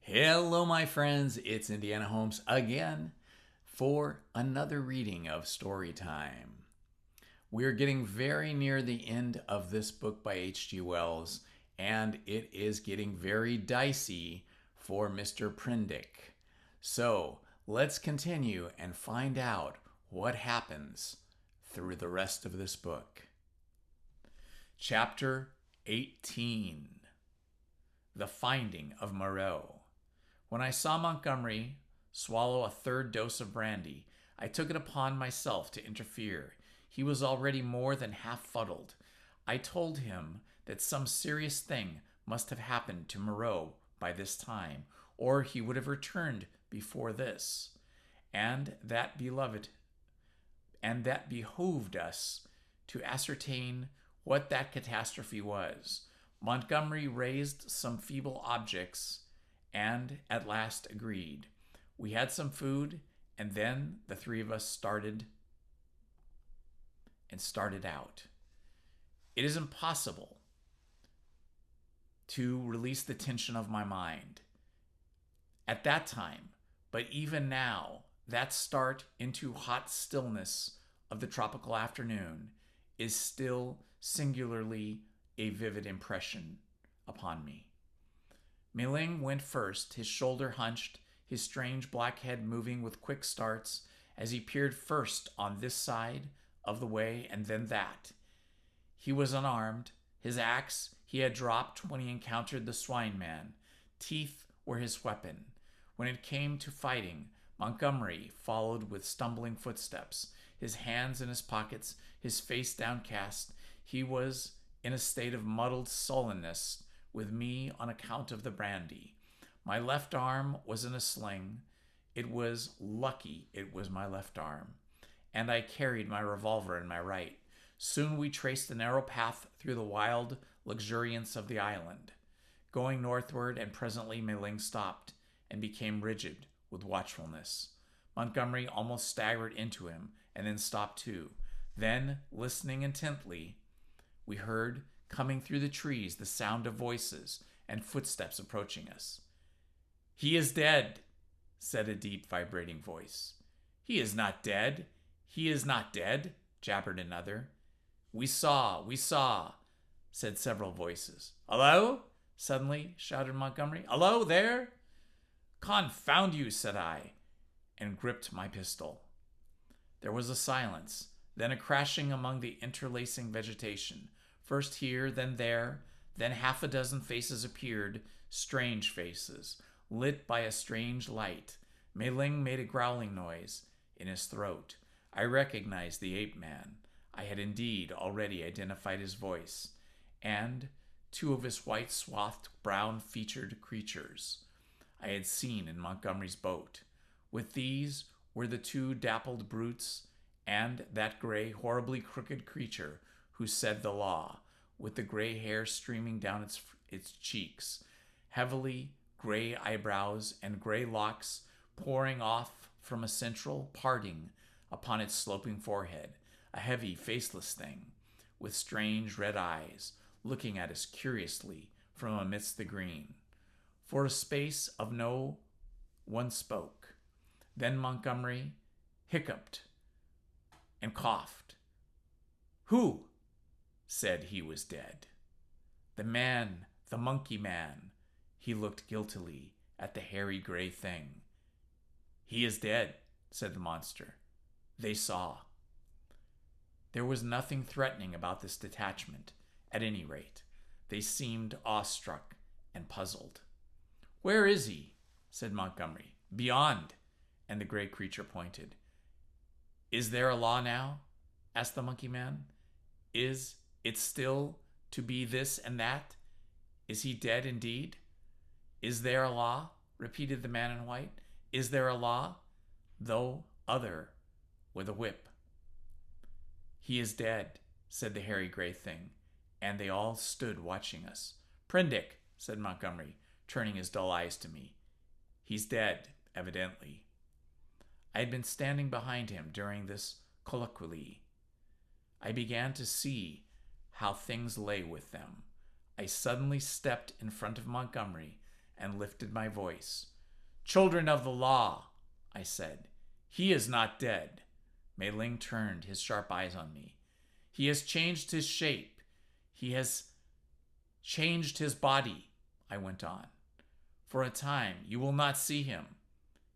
Hello, my friends. It's Indiana Holmes again for another reading of Story Time. We're getting very near the end of this book by H.G. Wells, and it is getting very dicey for Mr. Prendick. So let's continue and find out what happens through the rest of this book. Chapter 18 The Finding of Moreau. When I saw Montgomery swallow a third dose of brandy, I took it upon myself to interfere. He was already more than half fuddled. I told him that some serious thing must have happened to Moreau by this time, or he would have returned before this, and that behoved us to ascertain what that catastrophe was. Montgomery raised some feeble objects and at last agreed. We had some food, and then the three of us started out. It is impossible to release the tension of my mind at that time, but even now, that start into hot stillness of the tropical afternoon is still singularly a vivid impression upon me. Mei-ling went first, his shoulder hunched, his strange black head moving with quick starts as he peered first on this side of the way and then that. He was unarmed. His axe he had dropped when he encountered the swine man. Teeth were his weapon. When it came to fighting, Montgomery followed with stumbling footsteps, his hands in his pockets, his face downcast. He was in a state of muddled sullenness with me on account of the brandy. My left arm was in a sling. It was lucky it was my left arm, and I carried my revolver in my right. Soon we traced the narrow path through the wild luxuriance of the island, going northward, and presently Mei-ling stopped and became rigid with watchfulness. Montgomery almost staggered into him and then stopped too. Then, listening intently, we heard coming through the trees the sound of voices and footsteps approaching us. "He is dead," said a deep, vibrating voice. "He is not dead. He is not dead," jabbered another. We saw," said several voices. "Hello?" suddenly shouted Montgomery. "Hello there?" "Confound you," said I, and gripped my pistol. There was a silence, then a crashing among the interlacing vegetation. First here, then there, then half a dozen faces appeared, strange faces, lit by a strange light. Mei-ling made a growling noise in his throat. I recognized the ape-man. I had indeed already identified his voice, and two of his white-swathed, brown-featured creatures I had seen in Montgomery's boat. With these were the two dappled brutes and that gray, horribly crooked creature who said the law, with the gray hair streaming down its cheeks, heavily gray eyebrows and gray locks pouring off from a central parting upon its sloping forehead, a heavy, faceless thing, with strange red eyes, looking at us curiously from amidst the green. For a space of no one spoke. Then Montgomery hiccuped and coughed. "Who said he was dead?" "The man, the monkey man." He looked guiltily at the hairy gray thing. "He is dead," said the monster. They saw. There was nothing threatening about this detachment, at any rate. They seemed awestruck and puzzled. "Where is he?" said Montgomery. "Beyond," and the gray creature pointed. "Is there a law now?" asked the monkey man. "Is it still to be this and that? Is he dead indeed?" "Is there a law?" repeated the man in white. "Is there a law?" Though other with a whip. "He is dead," said the hairy gray thing, and they all stood watching us. "Prendick," said Montgomery, turning his dull eyes to me. "He's dead, evidently." I had been standing behind him during this colloquy. I began to see how things lay with them. I suddenly stepped in front of Montgomery and lifted my voice. "Children of the law," I said, "he is not dead." Mei Ling turned his sharp eyes on me. "He has changed his shape. He has changed his body," I went on. "For a time, you will not see him.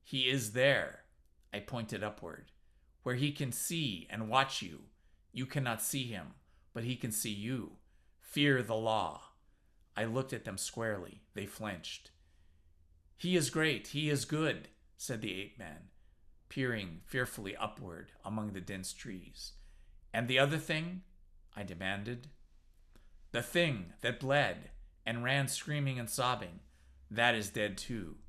He is there," I pointed upward, "where he can see and watch you. You cannot see him, but he can see you. Fear the law." I looked at them squarely. They flinched. "He is great. He is good," said the ape-man, peering fearfully upward among the dense trees. "And the other thing?" I demanded. "The thing that bled and ran screaming and sobbing, that is dead too,"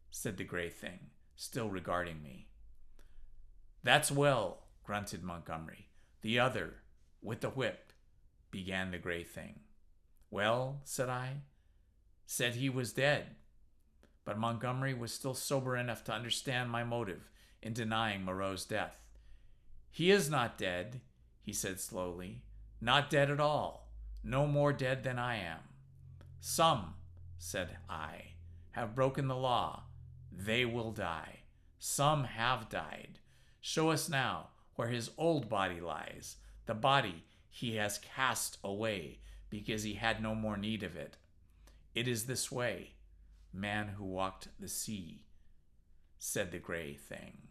said the gray thing, still regarding me. "That's well," grunted Montgomery. "The other, with the whip," began the gray thing. "Well," said I, "said he was dead." But Montgomery was still sober enough to understand my motive in denying Moreau's death. "He is not dead," he said slowly. "Not dead at all. No more dead than I am." "Some," said I, "have broken the law. They will die. Some have died. Show us now where his old body lies, the body he has cast away because he had no more need of it." "It is this way, man who walked the sea," said the gray thing.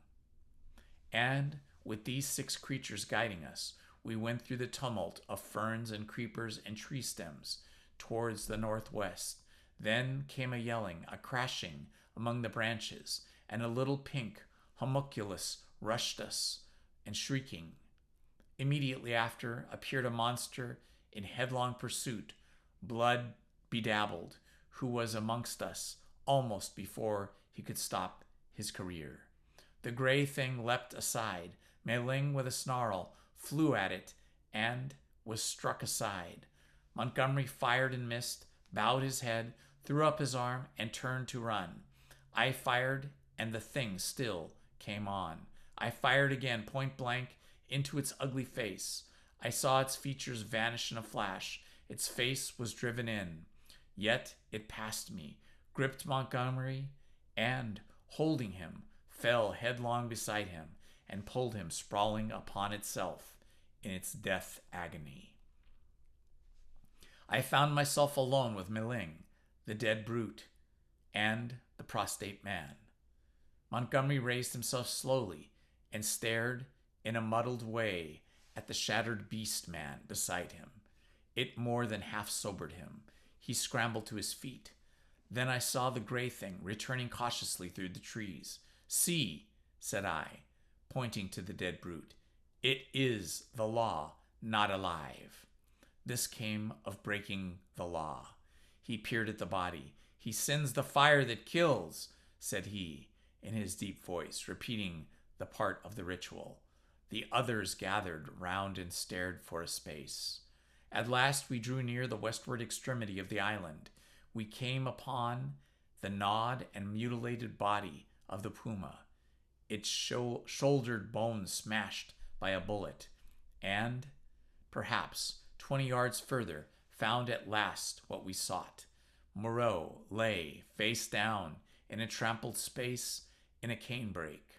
And with these 6 creatures guiding us, we went through the tumult of ferns and creepers and tree stems towards the northwest. Then came a yelling, a crashing among the branches, and a little pink homunculus rushed us, and shrieking. Immediately after appeared a monster in headlong pursuit, blood bedabbled, who was amongst us almost before he could stop his career. The gray thing leapt aside. Mei Ling, with a snarl, flew at it and was struck aside. Montgomery fired and missed, bowed his head, threw up his arm, and turned to run. I fired, and the thing still came on. I fired again, point blank, into its ugly face. I saw its features vanish in a flash. Its face was driven in. Yet it passed me, gripped Montgomery, and, holding him, fell headlong beside him and pulled him sprawling upon itself in its death agony. I found myself alone with Mei Ling, the dead brute, and the prostrate man. Montgomery raised himself slowly and stared in a muddled way at the shattered beast man beside him. It more than half sobered him. He scrambled to his feet. Then I saw the gray thing returning cautiously through the trees. "See," said I, pointing to the dead brute. "It is the law, not alive." This came of breaking the law. He peered at the body. "He sends the fire that kills," said he, in his deep voice, repeating the part of the ritual. The others gathered round and stared for a space. At last we drew near the westward extremity of the island. We came upon the gnawed and mutilated body of the puma, its shouldered bones smashed by a bullet, and, perhaps 20 yards further, found at last what we sought. Moreau lay face down in a trampled space in a canebrake.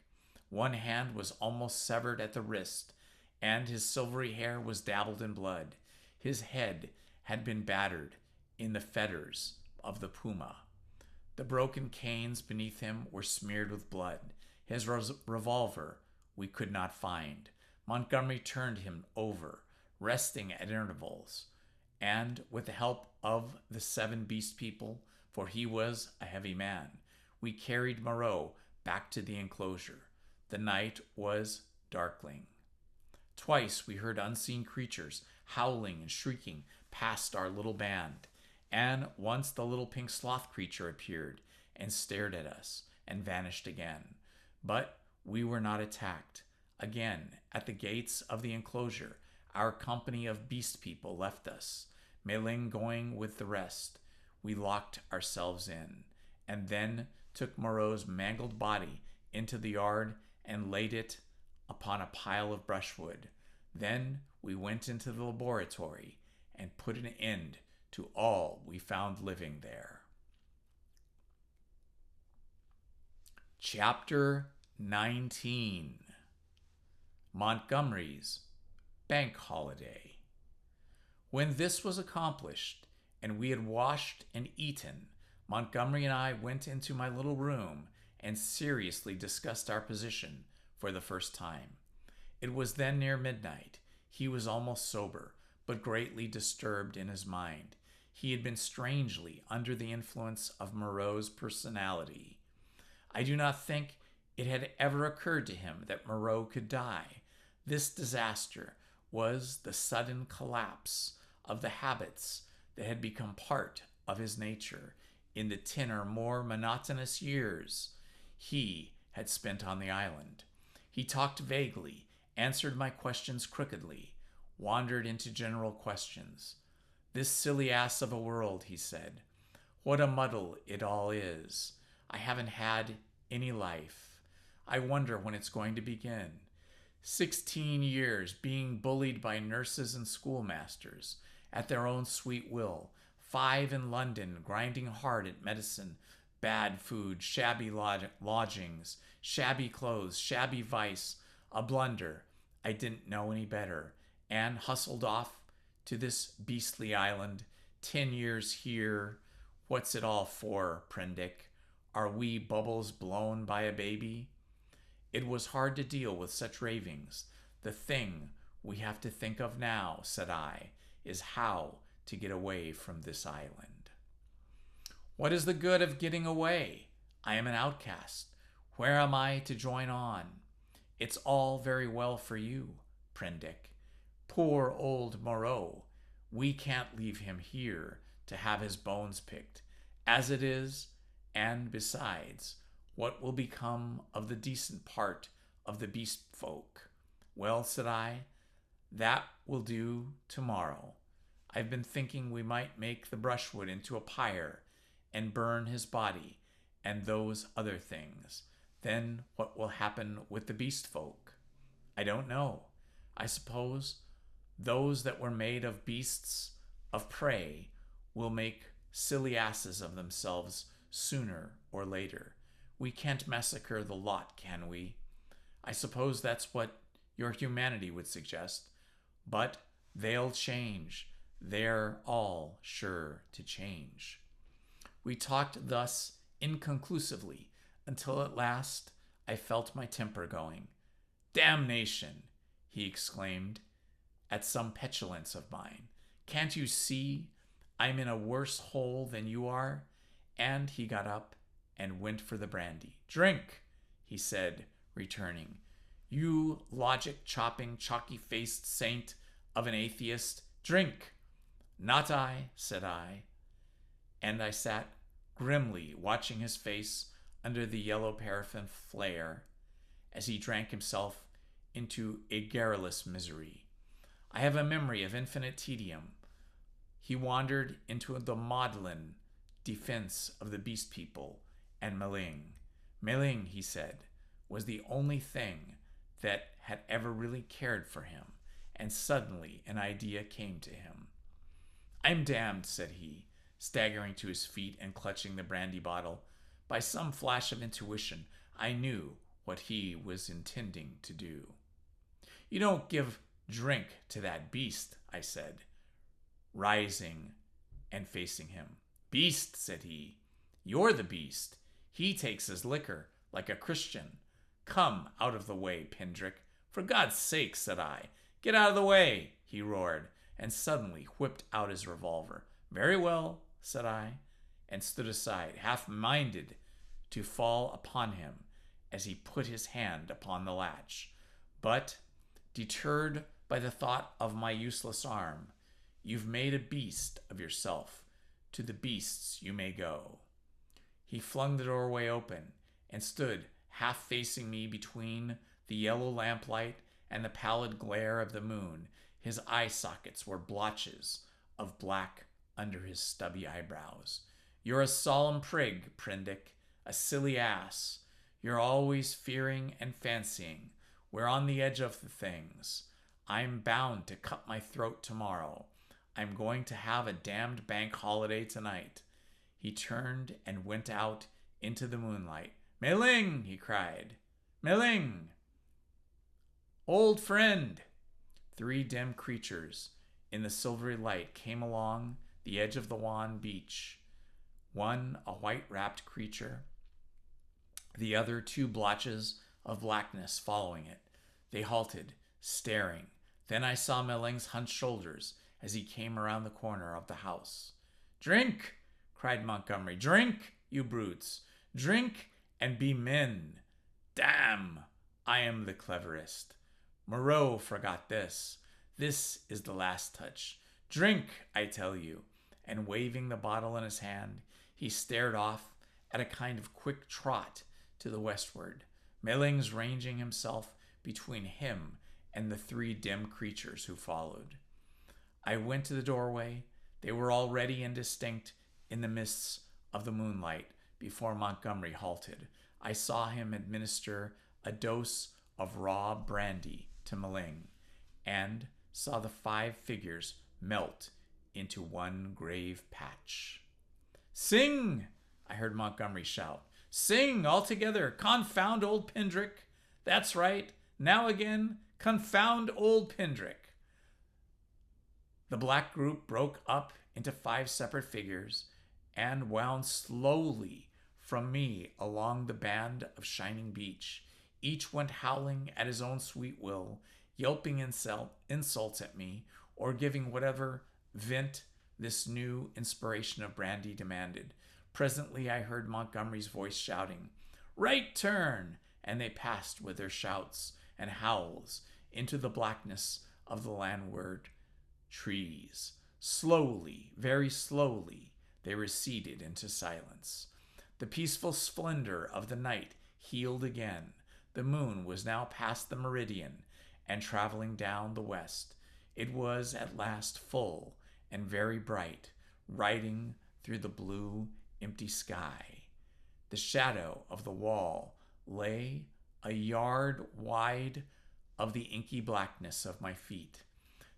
One hand was almost severed at the wrist, and his silvery hair was dabbled in blood. His head had been battered in the fetters of the puma. The broken canes beneath him were smeared with blood. His revolver we could not find. Montgomery turned him over, resting at intervals, and with the help of the 7 beast people, for he was a heavy man, we carried Moreau back to the enclosure. The night was darkling. Twice we heard unseen creatures howling and shrieking past our little band, and once the little pink sloth creature appeared and stared at us and vanished again. But we were not attacked. Again, at the gates of the enclosure, our company of beast people left us, Mei Ling going with the rest. We locked ourselves in, and then took Moreau's mangled body into the yard and laid it upon a pile of brushwood. Then we went into the laboratory and put an end to all we found living there. Chapter 19. Montgomery's Bank Holiday. When this was accomplished, and we had washed and eaten, Montgomery and I went into my little room and seriously discussed our position for the first time. It was then near midnight. He was almost sober, but greatly disturbed in his mind. He had been strangely under the influence of Moreau's personality. I do not think it had ever occurred to him that Moreau could die. This disaster was the sudden collapse of the habits that had become part of his nature in the 10 or more monotonous years he had spent on the island. He talked vaguely, answered my questions crookedly, wandered into general questions. "This silly ass of a world," he said. "What a muddle it all is. I haven't had any life. I wonder when it's going to begin. 16 years being bullied by nurses and schoolmasters at their own sweet will. 5 in London, grinding hard at medicine, bad food, shabby lodgings, shabby clothes, shabby vice, a blunder. I didn't know any better, and hustled off to this beastly island. 10 years here. What's it all for, Prendick? Are we bubbles blown by a baby?" It was hard to deal with such ravings. "The thing we have to think of now," said I, "is how to get away from this island." "What is the good of getting away? I am an outcast. Where am I to join on? It's all very well for you, Prendick. Poor old Moreau. We can't leave him here to have his bones picked. As it is, and besides, what will become of the decent part of the beast folk?" "Well," said I, "that will do tomorrow. I've been thinking we might make the brushwood into a pyre and burn his body and those other things. Then what will happen with the beast folk? I don't know. I suppose those that were made of beasts of prey will make silly asses of themselves sooner or later. We can't massacre the lot, can we? I suppose that's what your humanity would suggest. But they'll change. They're all sure to change." We talked thus inconclusively until at last I felt my temper going. "Damnation!" he exclaimed at some petulance of mine. "Can't you see I'm in a worse hole than you are?" And he got up and went for the brandy. "Drink," he said, returning. "You logic-chopping, chalky-faced saint of an atheist, drink." "Not I," said I, and I sat grimly watching his face under the yellow paraffin flare as he drank himself into a garrulous misery. I have a memory of infinite tedium. He wandered into the maudlin defense of the beast people and Meling. Meling, he said, was the only thing that had ever really cared for him, and suddenly an idea came to him. "I'm damned," said he, staggering to his feet and clutching the brandy bottle. By some flash of intuition, I knew what he was intending to do. "You don't give drink to that beast," I said, rising and facing him. "Beast," said he. "You're the beast. He takes his liquor like a Christian. Come out of the way, Pendrick. For God's sake," said I. "Get out of the way," he roared, and suddenly whipped out his revolver. "Very well," said I, and stood aside, half-minded to fall upon him as he put his hand upon the latch. But, deterred by the thought of my useless arm, "You've made a beast of yourself. To the beasts you may go." He flung the doorway open and stood half facing me between the yellow lamplight and the pallid glare of the moon. His eye sockets were blotches of black under his stubby eyebrows. "You're a solemn prig, Prendick, a silly ass. You're always fearing and fancying. We're on the edge of the things. I'm bound to cut my throat tomorrow. I'm going to have a damned bank holiday tonight." He turned and went out into the moonlight, Mei-ling, he cried. Mei-ling! Old friend! 3 dim creatures in the silvery light came along the edge of the wan beach. One a white-wrapped creature, the other 2 blotches of blackness following it. They halted, staring. Then I saw Mei-ling's hunched shoulders as he came around the corner of the house. Drink! Cried Montgomery. Drink, you brutes! Drink and be men! Damn! I am the cleverest. Moreau forgot this. This is the last touch. Drink, I tell you. And waving the bottle in his hand, he stared off at a kind of quick trot to the westward. Mei-ling's ranging himself between him and the 3 dim creatures who followed. I went to the doorway. They were already indistinct in the mists of the moonlight before Montgomery halted. I saw him administer a dose of raw brandy to Mei-ling and saw the 5 figures melt into one grave patch. Sing! I heard Montgomery shout. Sing all together. Confound old Pendrick. That's right. Now again, confound old Pendrick. The black group broke up into 5 separate figures and wound slowly from me along the band of shining beach. Each went howling at his own sweet will, yelping insults at me, or giving whatever vent this new inspiration of brandy demanded. Presently I heard Montgomery's voice shouting, Right turn! And they passed with their shouts and howls into the blackness of the landward trees. Slowly, very slowly, they receded into silence. The peaceful splendor of the night healed again. The moon was now past the meridian and traveling down the west. It was at last full and very bright, riding through the blue, empty sky. The shadow of the wall lay a yard wide of the inky blackness of my feet.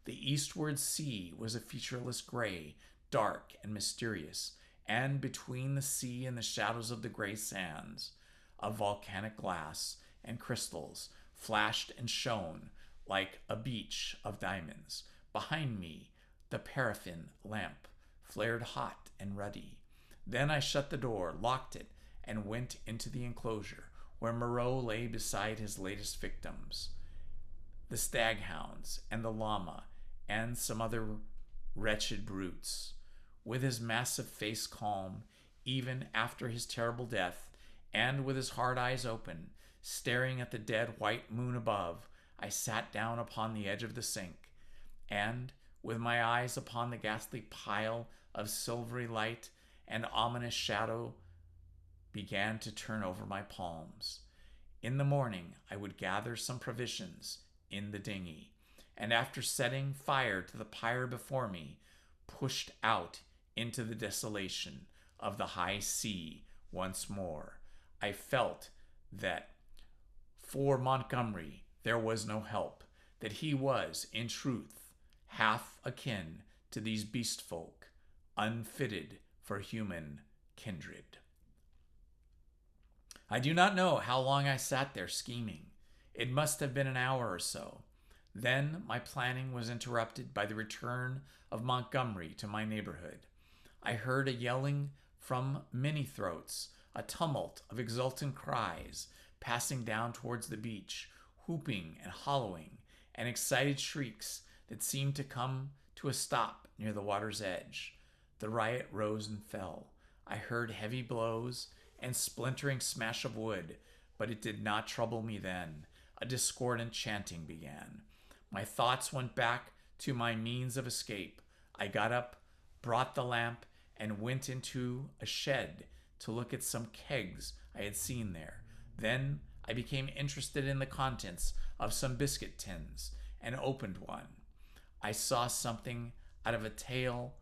The eastward sea was a featureless gray, dark and mysterious, and between the sea and the shadows of the gray sands, of volcanic glass and crystals flashed and shone like a beach of diamonds. Behind me, the paraffin lamp flared hot and ruddy. Then I shut the door, locked it, and went into the enclosure where Moreau lay beside his latest victims, the staghounds and the llama and some other wretched brutes. With his massive face calm, even after his terrible death, and with his hard eyes open, staring at the dead white moon above, I sat down upon the edge of the sink, and, with my eyes upon the ghastly pile of silvery light and ominous shadow, began to turn over my palms. In the morning, I would gather some provisions in the dinghy, and after setting fire to the pyre before me, pushed out into the desolation of the high sea once more. I felt that for Montgomery there was no help, that he was, in truth, half akin to these beast folk, unfitted for human kindred. I do not know how long I sat there scheming. It must have been an hour or so. Then my planning was interrupted by the return of Montgomery to my neighborhood. I heard a yelling from many throats, a tumult of exultant cries passing down towards the beach, whooping and hollowing, and excited shrieks that seemed to come to a stop near the water's edge. The riot rose and fell. I heard heavy blows and splintering smash of wood, but it did not trouble me then. A discordant chanting began. My thoughts went back to my means of escape. I got up, brought the lamp, and went into a shed to look at some kegs I had seen there. Then I became interested in the contents of some biscuit tins and opened one. I saw something out of a tail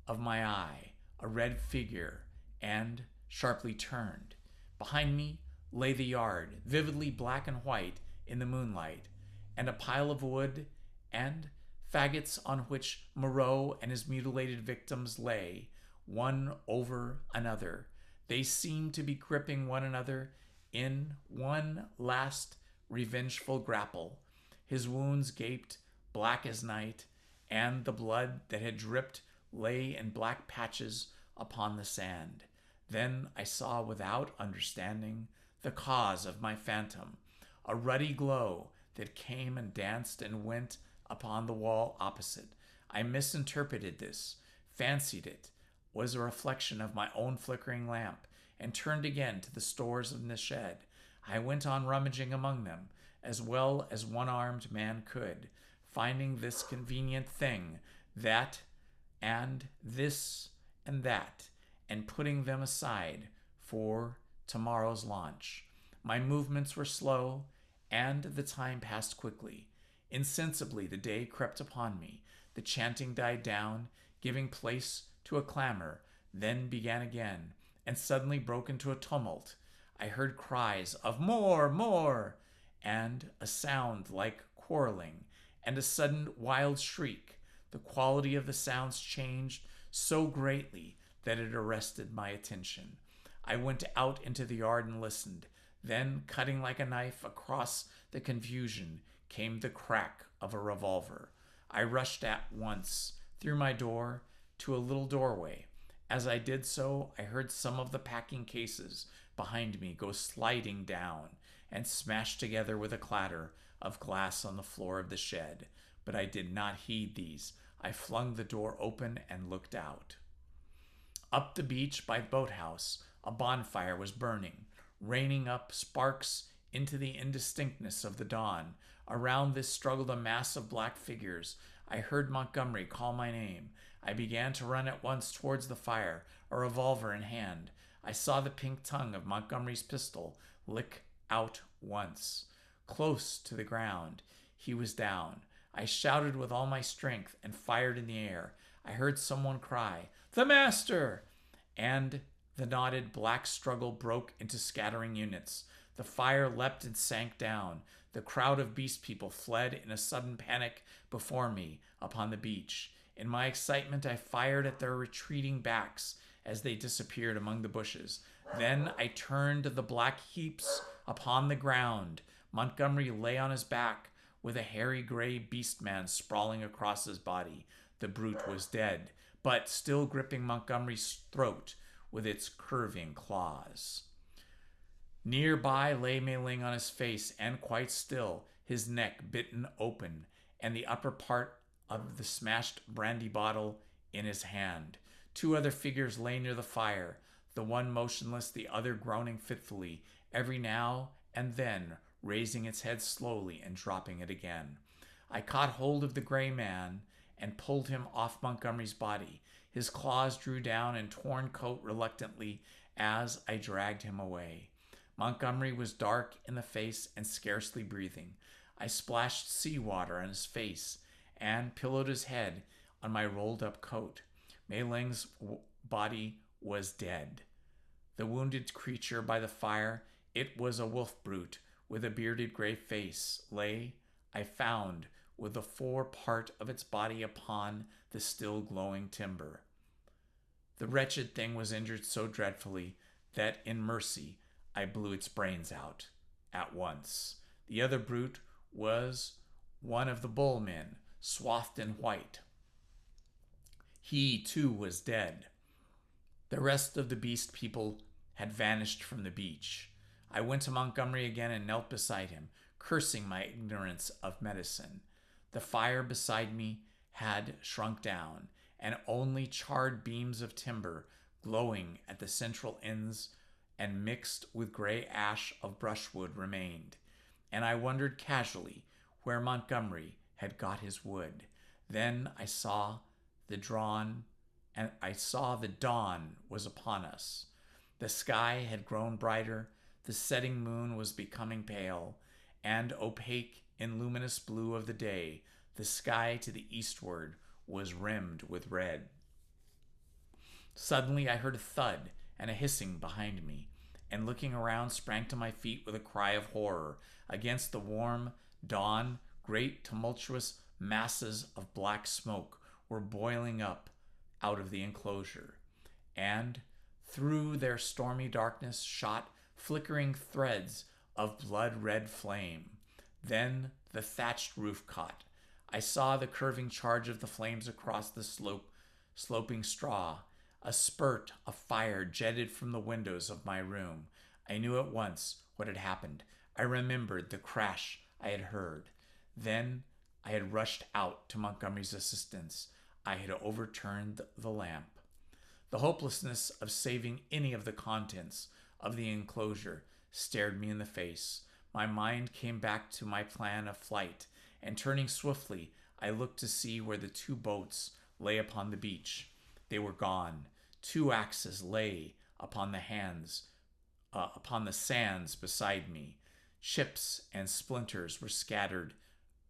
of my eye, a red figure, and sharply turned. Behind me lay the yard, vividly black and white in the moonlight, and a pile of wood and faggots on which Moreau and his mutilated victims lay, one over another. They seemed to be gripping one another in one last revengeful grapple. His wounds gaped black as night, and the blood that had dripped lay in black patches upon the sand. Then I saw without understanding the cause of my phantom, a ruddy glow that came and danced and went upon the wall opposite. I misinterpreted this, fancied it was a reflection of my own flickering lamp, and turned again to the stores in the shed. I went on rummaging among them, as well as one-armed man could, finding this convenient thing, that and this and that, and putting them aside for tomorrow's launch. My movements were slow, and the time passed quickly. Insensibly the day crept upon me. The chanting died down, giving place to a clamor, then began again, and suddenly broke into a tumult. I heard cries of "More! More!" and a sound like quarreling, and a sudden wild shriek. The quality of the sounds changed so greatly that it arrested my attention. I went out into the yard and listened. Then, cutting like a knife across the confusion, came the crack of a revolver. I rushed at once through my door to a little doorway. As I did so, I heard some of the packing cases behind me go sliding down and smash together with a clatter of glass on the floor of the shed. But I did not heed these. I flung the door open and looked out. Up the beach by the boathouse, a bonfire was burning, raining up sparks into the indistinctness of the dawn. Around this struggled a mass of black figures. I heard Montgomery call my name. I began to run at once towards the fire, a revolver in hand. I saw the pink tongue of Montgomery's pistol lick out once. Close to the ground, he was down. I shouted with all my strength and fired in the air. I heard someone cry, "The master!" And the knotted black struggle broke into scattering units. The fire leapt and sank down. The crowd of beast people fled in a sudden panic before me upon the beach. In my excitement, I fired at their retreating backs as they disappeared among the bushes. Then I turned the black heaps upon the ground. Montgomery lay on his back, with a hairy gray beast man sprawling across his body. The brute was dead, but still gripping Montgomery's throat with its curving claws. Nearby lay Mei Ling on his face, and quite still, his neck bitten open, and the upper part of the smashed brandy bottle in his hand. Two other figures lay near the fire, the one motionless, the other groaning fitfully, every now and then raising its head slowly and dropping it again. I caught hold of the gray man and pulled him off Montgomery's body. His claws drew down and torn coat reluctantly as I dragged him away. Montgomery was dark in the face and scarcely breathing. I splashed seawater on his face and pillowed his head on my rolled-up coat. Mei Ling's body was dead. The wounded creature by the fire, it was a wolf brute with a bearded gray face, lay, I found, with the fore part of its body upon the still glowing timber. The wretched thing was injured so dreadfully that in mercy I blew its brains out at once. The other brute was one of the bullmen, swathed in white. He, too, was dead. The rest of the beast people had vanished from the beach. I went to Montgomery again and knelt beside him, cursing my ignorance of medicine. The fire beside me had shrunk down, and only charred beams of timber glowing at the central ends and mixed with gray ash of brushwood remained. And I wondered casually where Montgomery had got his wood. Then I saw the dawn was upon us. The sky had grown brighter. The setting moon was becoming pale, and opaque in luminous blue of the day, the sky to the eastward was rimmed with red. Suddenly I heard a thud and a hissing behind me, and looking around sprang to my feet with a cry of horror. Against the warm dawn, great tumultuous masses of black smoke were boiling up out of the enclosure, and through their stormy darkness shot flickering threads of blood-red flame. Then the thatched roof caught. I saw the curving charge of the flames across the sloping straw. A spurt of fire jetted from the windows of my room. I knew at once what had happened. I remembered the crash I had heard. Then I had rushed out to Montgomery's assistance. I had overturned the lamp. The hopelessness of saving any of the contents of the enclosure stared me in the face. My mind came back to my plan of flight, and turning swiftly, I looked to see where the two boats lay upon the beach. They were gone. 2 axes lay upon the sands beside me. Chips and splinters were scattered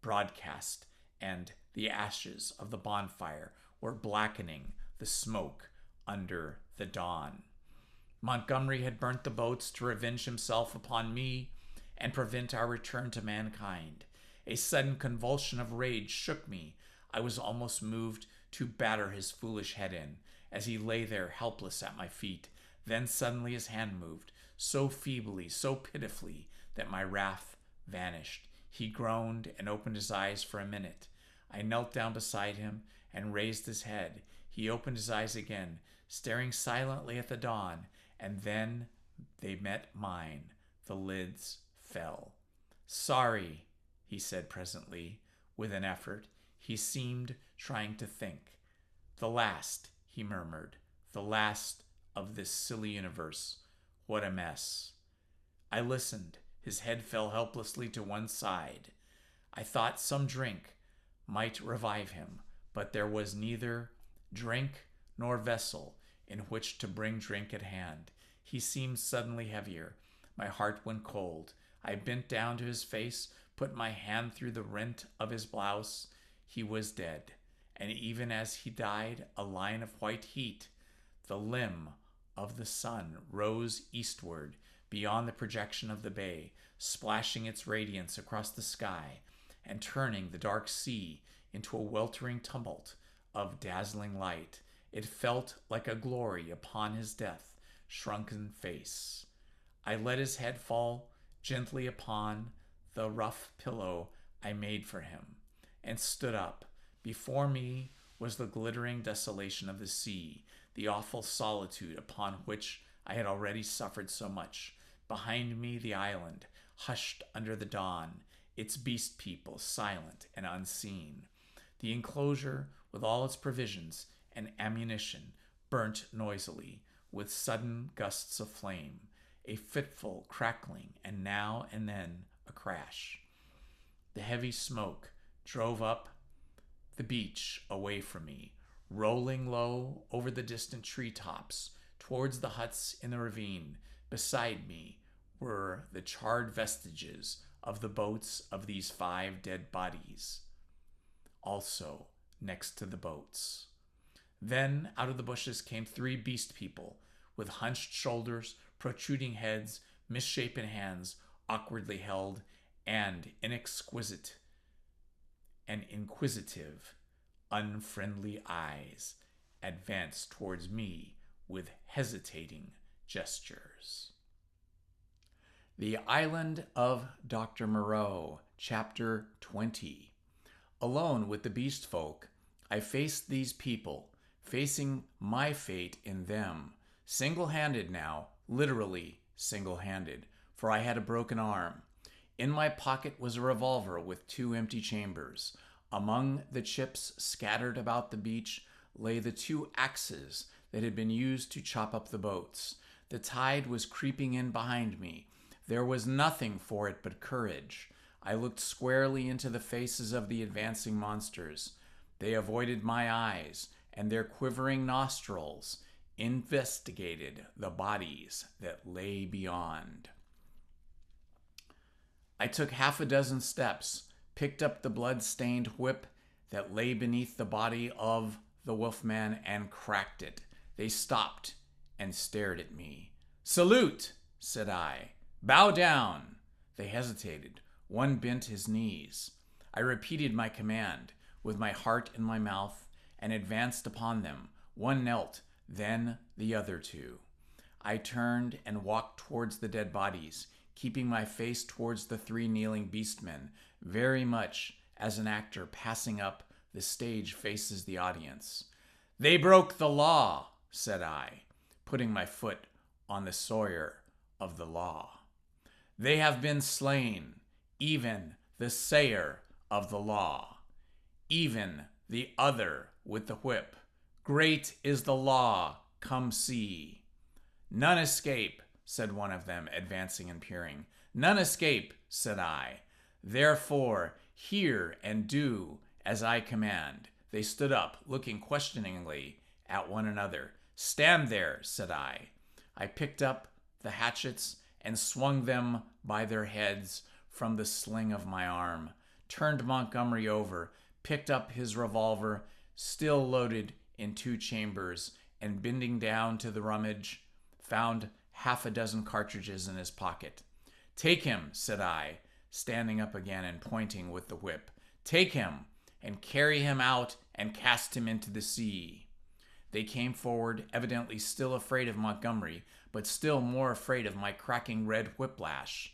broadcast, and the ashes of the bonfire were blackening the smoke under the dawn. Montgomery had burnt the boats to revenge himself upon me and prevent our return to mankind. A sudden convulsion of rage shook me. I was almost moved to batter his foolish head in, as he lay there helpless at my feet. Then suddenly his hand moved, so feebly, so pitifully, that my wrath vanished. He groaned and opened his eyes for a minute. I knelt down beside him and raised his head. He opened his eyes again, staring silently at the dawn, and then they met mine. The lids fell. "Sorry," he said presently, with an effort. He seemed trying to think. "The last," he murmured, "the last of this silly universe. What a mess." I listened. His head fell helplessly to one side. I thought some drink might revive him, but there was neither drink nor vessel in which to bring drink at hand. He seemed suddenly heavier. My heart went cold. I bent down to his face, put my hand through the rent of his blouse. He was dead, and even as he died, a line of white heat, the limb of the sun, rose eastward beyond the projection of the bay, splashing its radiance across the sky and turning the dark sea into a weltering tumult of dazzling light. It felt like a glory upon his shrunken face. I let his head fall gently upon the rough pillow I made for him, and stood up. Before me was the glittering desolation of the sea, the awful solitude upon which I had already suffered so much. Behind me, the island, hushed under the dawn, its beast people silent and unseen. The enclosure, with all its provisions and ammunition, burnt noisily, with sudden gusts of flame, a fitful crackling, and now and then a crash. The heavy smoke drove up the beach away from me, rolling low over the distant treetops towards the huts in the ravine. Beside me were the charred vestiges of the boats of these 5 dead bodies, also next to the boats. Then out of the bushes came 3 beast people with hunched shoulders, protruding heads, misshapen hands, awkwardly held, and inquisitive, unfriendly eyes advanced towards me with hesitating gestures. The Island of Dr. Moreau, Chapter 20. Alone with the beast folk, I faced these people, facing my fate in them, single-handed now, literally single-handed, for I had a broken arm. In my pocket was a revolver with 2 empty chambers. Among the chips scattered about the beach lay the 2 axes that had been used to chop up the boats. The tide was creeping in behind me. There was nothing for it but courage. I looked squarely into the faces of the advancing monsters. They avoided my eyes, and their quivering nostrils investigated the bodies that lay beyond. I took 6 steps, picked up the blood-stained whip that lay beneath the body of the wolfman, and cracked it. They stopped and stared at me. "Salute," said I. "Bow down." They hesitated. One bent his knees. I repeated my command with my heart in my mouth and advanced upon them. One knelt, then the other 2. I turned and walked towards the dead bodies, keeping my face towards the 3 kneeling beastmen, very much as an actor passing up the stage faces the audience. "They broke the law," said I, putting my foot on the sawyer of the law. "They have been slain, even the sayer of the law, even the other with the whip. Great is the law, come see." "None escape," said one of them, advancing and peering. "None escape," said I. "Therefore, hear and do as I command." They stood up, looking questioningly at one another. "Stand there," said I. I picked up the hatchets and swung them by their heads from the sling of my arm, turned Montgomery over, picked up his revolver, still loaded in 2 chambers, and bending down to the rummage, found 6 cartridges in his pocket. "Take him," said I, standing up again and pointing with the whip. "Take him and carry him out and cast him into the sea." They came forward, evidently still afraid of Montgomery, but still more afraid of my cracking red whiplash.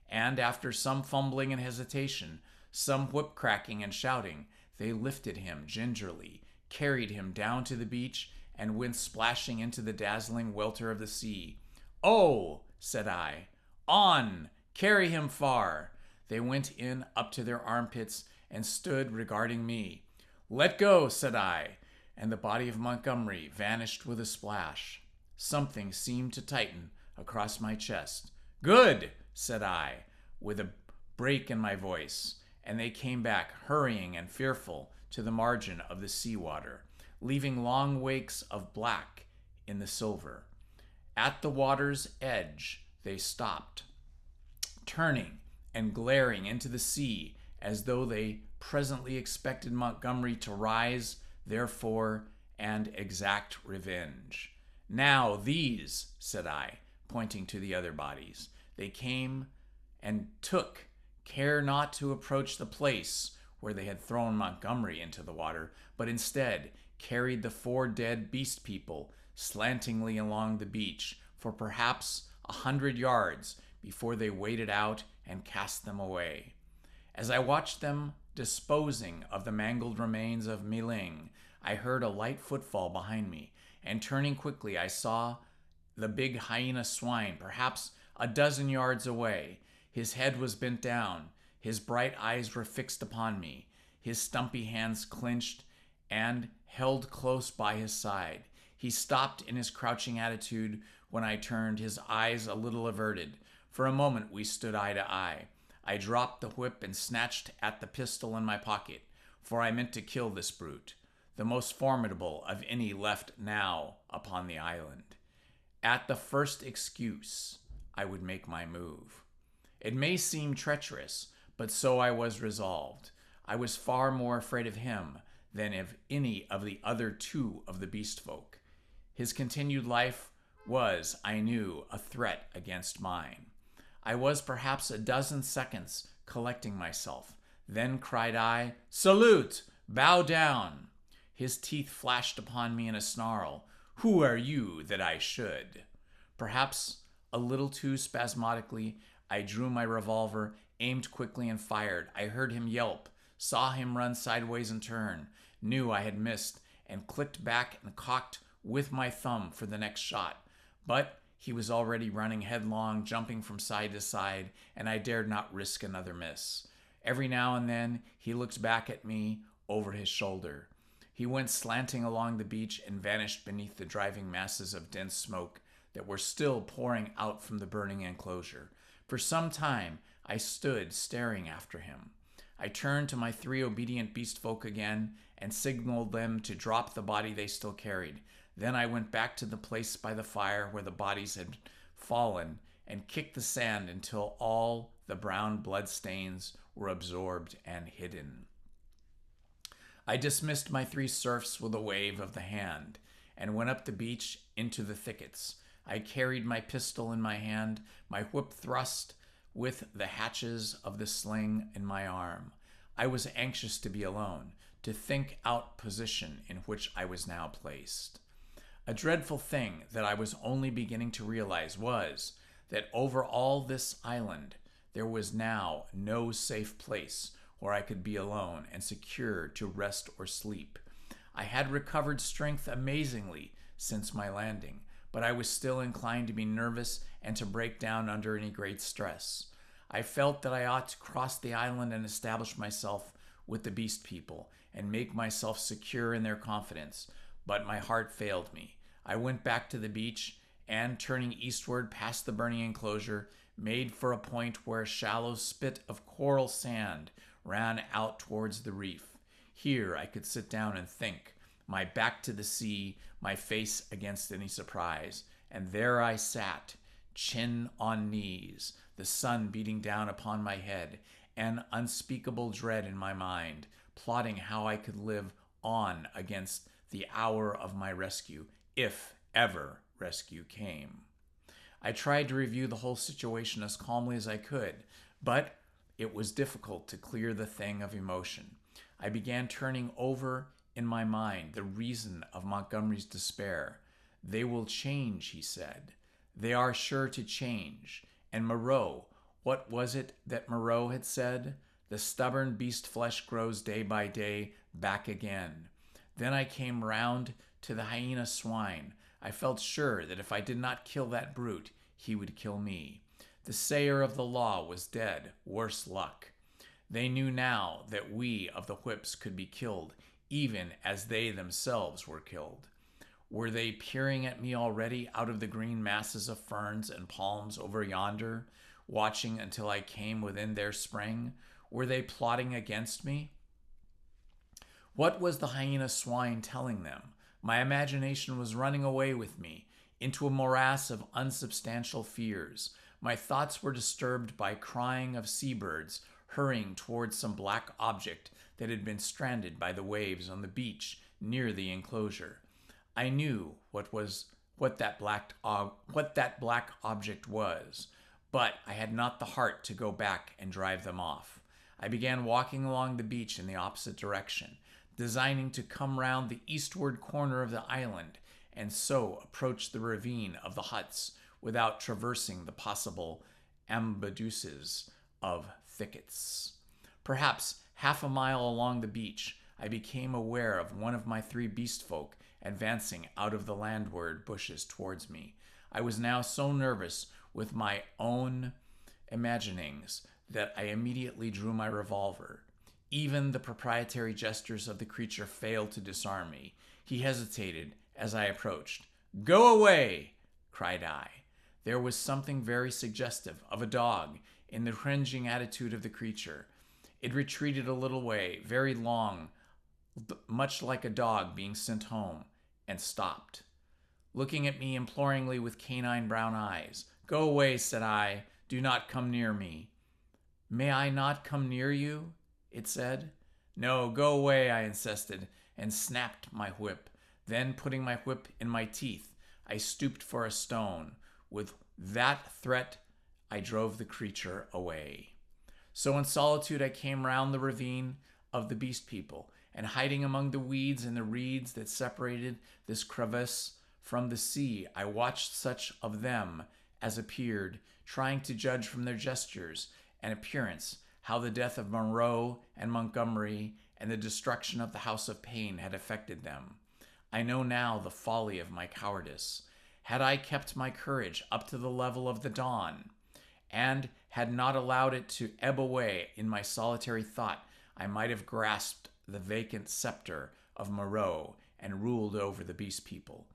And after some fumbling and hesitation, some whip cracking and shouting, they lifted him gingerly, carried him down to the beach, and went splashing into the dazzling welter of the sea. "Oh," said I, "on, carry him far." They went in up to their armpits and stood regarding me. "Let go," said I, and the body of Montgomery vanished with a splash. Something seemed to tighten across my chest. "Good," said I, with a break in my voice, and they came back, hurrying and fearful, to the margin of the seawater, leaving long wakes of black in the silver. At the water's edge they stopped, turning and glaring into the sea as though they presently expected Montgomery to rise, therefore, and exact revenge. "Now these," said I, pointing to the other bodies. They came and took care not to approach the place where they had thrown Montgomery into the water, but instead carried the 4 dead beast people slantingly along the beach for perhaps 100 yards before they waded out and cast them away. As I watched them disposing of the mangled remains of Miling, I heard a light footfall behind me, and turning quickly I saw the big hyena swine perhaps 12 yards away. His head was bent down, his bright eyes were fixed upon me, his stumpy hands clenched and held close by his side. He stopped in his crouching attitude when I turned, his eyes a little averted. For a moment we stood eye to eye. I dropped the whip and snatched at the pistol in my pocket, for I meant to kill this brute, the most formidable of any left now upon the island. At the first excuse, I would make my move. It may seem treacherous, but so I was resolved. I was far more afraid of him than of any of the other 2 of the beast folk. His continued life was, I knew, a threat against mine. I was perhaps 12 seconds collecting myself. Then cried I, "Salute! Bow down!" His teeth flashed upon me in a snarl. "Who are you that I should?" Perhaps a little too spasmodically, I drew my revolver, aimed quickly, and fired. I heard him yelp, saw him run sideways and turn, knew I had missed, and clicked back and cocked with my thumb for the next shot. But he was already running headlong, jumping from side to side, and I dared not risk another miss. Every now and then he looked back at me over his shoulder. He went slanting along the beach and vanished beneath the driving masses of dense smoke that were still pouring out from the burning enclosure. For some time I stood staring after him. I turned to my 3 obedient beast folk again and signaled them to drop the body they still carried. Then I went back to the place by the fire where the bodies had fallen and kicked the sand until all the brown blood stains were absorbed and hidden. I dismissed my 3 serfs with a wave of the hand and went up the beach into the thickets. I carried my pistol in my hand, my whip thrust with the hatches of the sling in my arm. I was anxious to be alone, to think out position in which I was now placed. A dreadful thing that I was only beginning to realize was that over all this island there was now no safe place where I could be alone and secure to rest or sleep. I had recovered strength amazingly since my landing, but I was still inclined to be nervous and to break down under any great stress. I felt that I ought to cross the island and establish myself with the beast people and make myself secure in their confidence, but my heart failed me. I went back to the beach and, turning eastward past the burning enclosure, made for a point where a shallow spit of coral sand ran out towards the reef. Here I could sit down and think, my back to the sea, my face against any surprise. And there I sat, chin on knees, the sun beating down upon my head, an unspeakable dread in my mind, plotting how I could live on against the hour of my rescue, if ever rescue came. I tried to review the whole situation as calmly as I could, but it was difficult to clear the thing of emotion. I began turning over in my mind the reason of Montgomery's despair. They will change, he said. They are sure to change. And Moreau, what was it that Moreau had said? The stubborn beast flesh grows day by day back again. Then I came round to the hyena swine. I felt sure that if I did not kill that brute, he would kill me. The sayer of the law was dead, worse luck. They knew now that we of the whips could be killed, even as they themselves were killed. Were they peering at me already out of the green masses of ferns and palms over yonder, watching until I came within their spring? Were they plotting against me? What was the hyena swine telling them? My imagination was running away with me into a morass of unsubstantial fears. My thoughts were disturbed by crying of seabirds hurrying towards some black object that had been stranded by the waves on the beach near the enclosure. I knew what that black object was, but I had not the heart to go back and drive them off. I began walking along the beach in the opposite direction, designing to come round the eastward corner of the island and so approach the ravine of the huts without traversing the possible embaduses of thickets. Perhaps half a mile along the beach, I became aware of one of my three beast folk advancing out of the landward bushes towards me. I was now so nervous with my own imaginings that I immediately drew my revolver. Even the proprietary gestures of the creature failed to disarm me. He hesitated as I approached. "Go away!" cried I. There was something very suggestive of a dog in the cringing attitude of the creature. It retreated a little way, very long, much like a dog being sent home, and stopped, looking at me imploringly with canine brown eyes. "Go away," said I. "Do not come near me." "May I not come near you?" it said. "No, go away," I insisted, and snapped my whip. Then, putting my whip in my teeth, I stooped for a stone. With that threat, I drove the creature away. So in solitude I came round the ravine of the beast people, and hiding among the weeds and the reeds that separated this crevice from the sea, I watched such of them as appeared, trying to judge from their gestures and appearance how the death of Moreau and Montgomery and the destruction of the House of Pain had affected them. I know now the folly of my cowardice. Had I kept my courage up to the level of the dawn, and had not allowed it to ebb away in my solitary thought, I might have grasped the vacant scepter of Moreau and ruled over the beast people.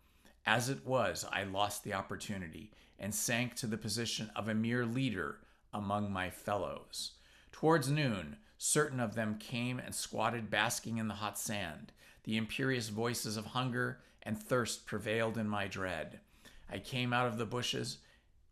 As it was, I lost the opportunity and sank to the position of a mere leader among my fellows. Towards noon, certain of them came and squatted basking in the hot sand. The imperious voices of hunger and thirst prevailed in my dread. I came out of the bushes,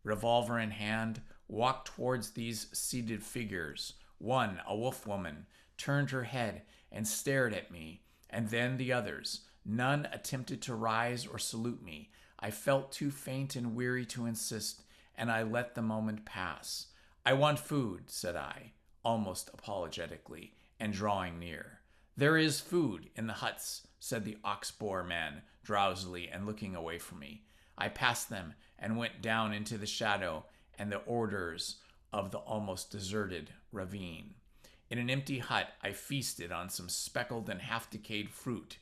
revolver in hand, walked towards these seated figures. One, a wolf woman, turned her head and stared at me, and then the others. None attempted to rise or salute me. I felt too faint and weary to insist, and I let the moment pass. "I want food," said I, almost apologetically, and drawing near. "There is food in the huts," said the ox-boar man, drowsily and looking away from me. I passed them and went down into the shadow and the orders of the almost deserted ravine. In an empty hut, I feasted on some speckled and half-decayed fruit,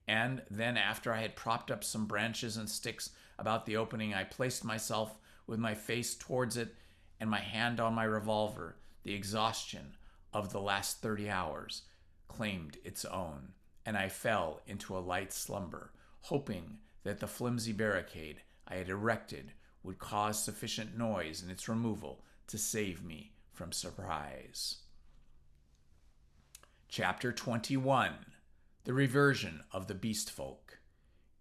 and then after I had propped up some branches and sticks about the opening, I placed myself with my face towards it and my hand on my revolver. The exhaustion of the last 30 hours claimed its own, and I fell into a light slumber, hoping that the flimsy barricade I had erected would cause sufficient noise in its removal to save me from surprise. Chapter 21. The Reversion of the Beast Folk.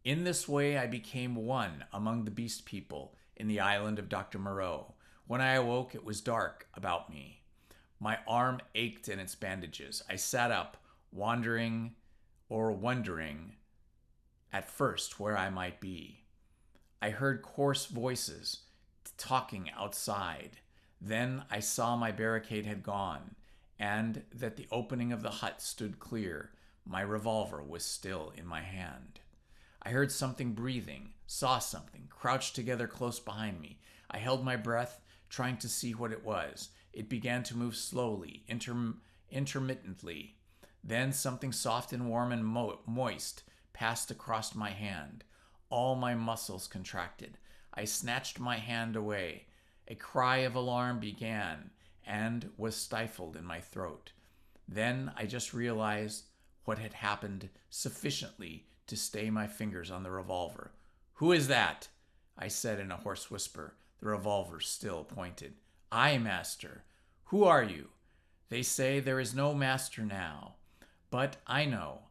In this way I became one among the beast people in the island of Dr. Moreau. When I awoke, it was dark about me. My arm ached in its bandages. I sat up, wondering at first where I might be. I heard coarse voices talking outside. Then I saw my barricade had gone, and that the opening of the hut stood clear. My revolver was still in my hand. I heard something breathing, saw something, crouched together close behind me. I held my breath, trying to see what it was. It began to move slowly, intermittently. Then something soft and warm and moist passed across my hand. All my muscles contracted. I snatched my hand away. A cry of alarm began and was stifled in my throat. Then I just realized what had happened sufficiently to stay my fingers on the revolver. "Who is that?" I said in a hoarse whisper, the revolver still pointed. "I, master." "Who are you?" "They say there is no master now. But I know.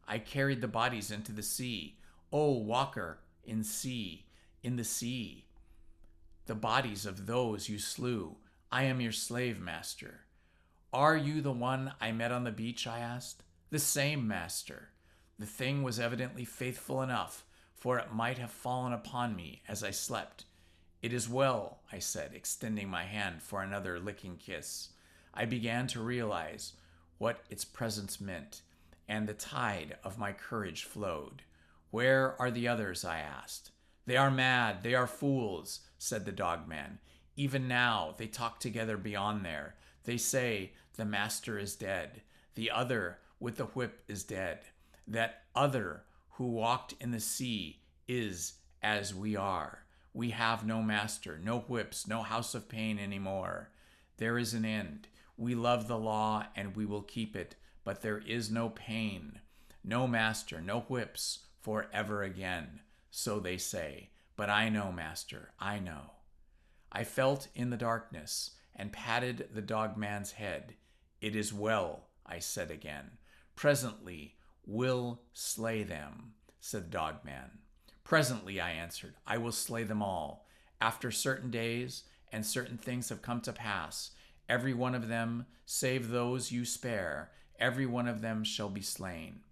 I carried the bodies into the sea. Oh, walker in the sea. The bodies of those you slew. I am your slave, master." "Are you the one I met on the beach?" I asked. "The same, master." The thing was evidently faithful enough, for it might have fallen upon me as I slept. "It is well," I said, extending my hand for another licking kiss. I began to realize what its presence meant, and the tide of my courage flowed. "Where are the others?" I asked. "They are mad, they are fools," said the dogman. "Even now they talk together beyond there. They say the master is dead. The other with the whip is dead. That other who walked in the sea is as we are. We have no master, no whips, no house of pain anymore. There is an end. We love the law and we will keep it, but there is no pain, no master, no whips forever again. So they say. But I know, master, I know." I felt in the darkness and patted the dogman's head. "It is well," I said again. "Presently we'll slay them," said the dogman. "Presently," I answered, "I will slay them all. After certain days and certain things have come to pass, every one of them, save those you spare, every one of them shall be slain.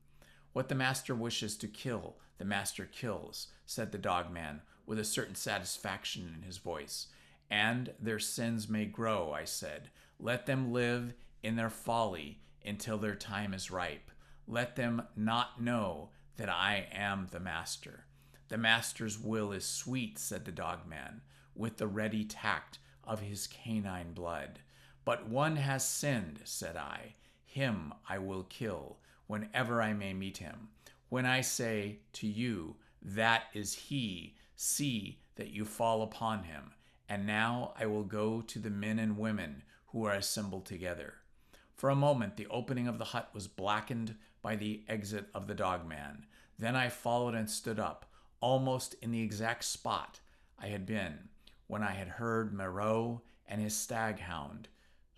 What the master wishes to kill, the master kills," said the dogman with a certain satisfaction in his voice. "And their sins may grow," I said. "Let them live in their folly until their time is ripe. Let them not know that I am the master." "The master's will is sweet," said the dogman, with the ready tact of his canine blood. "But one has sinned," said I. "Him I will kill whenever I may meet him. When I say to you, 'That is he,' see that you fall upon him. And now I will go to the men and women who are assembled together." For a moment, the opening of the hut was blackened by the exit of the dogman. Then I followed and stood up, almost in the exact spot I had been when I had heard Moreau and his staghound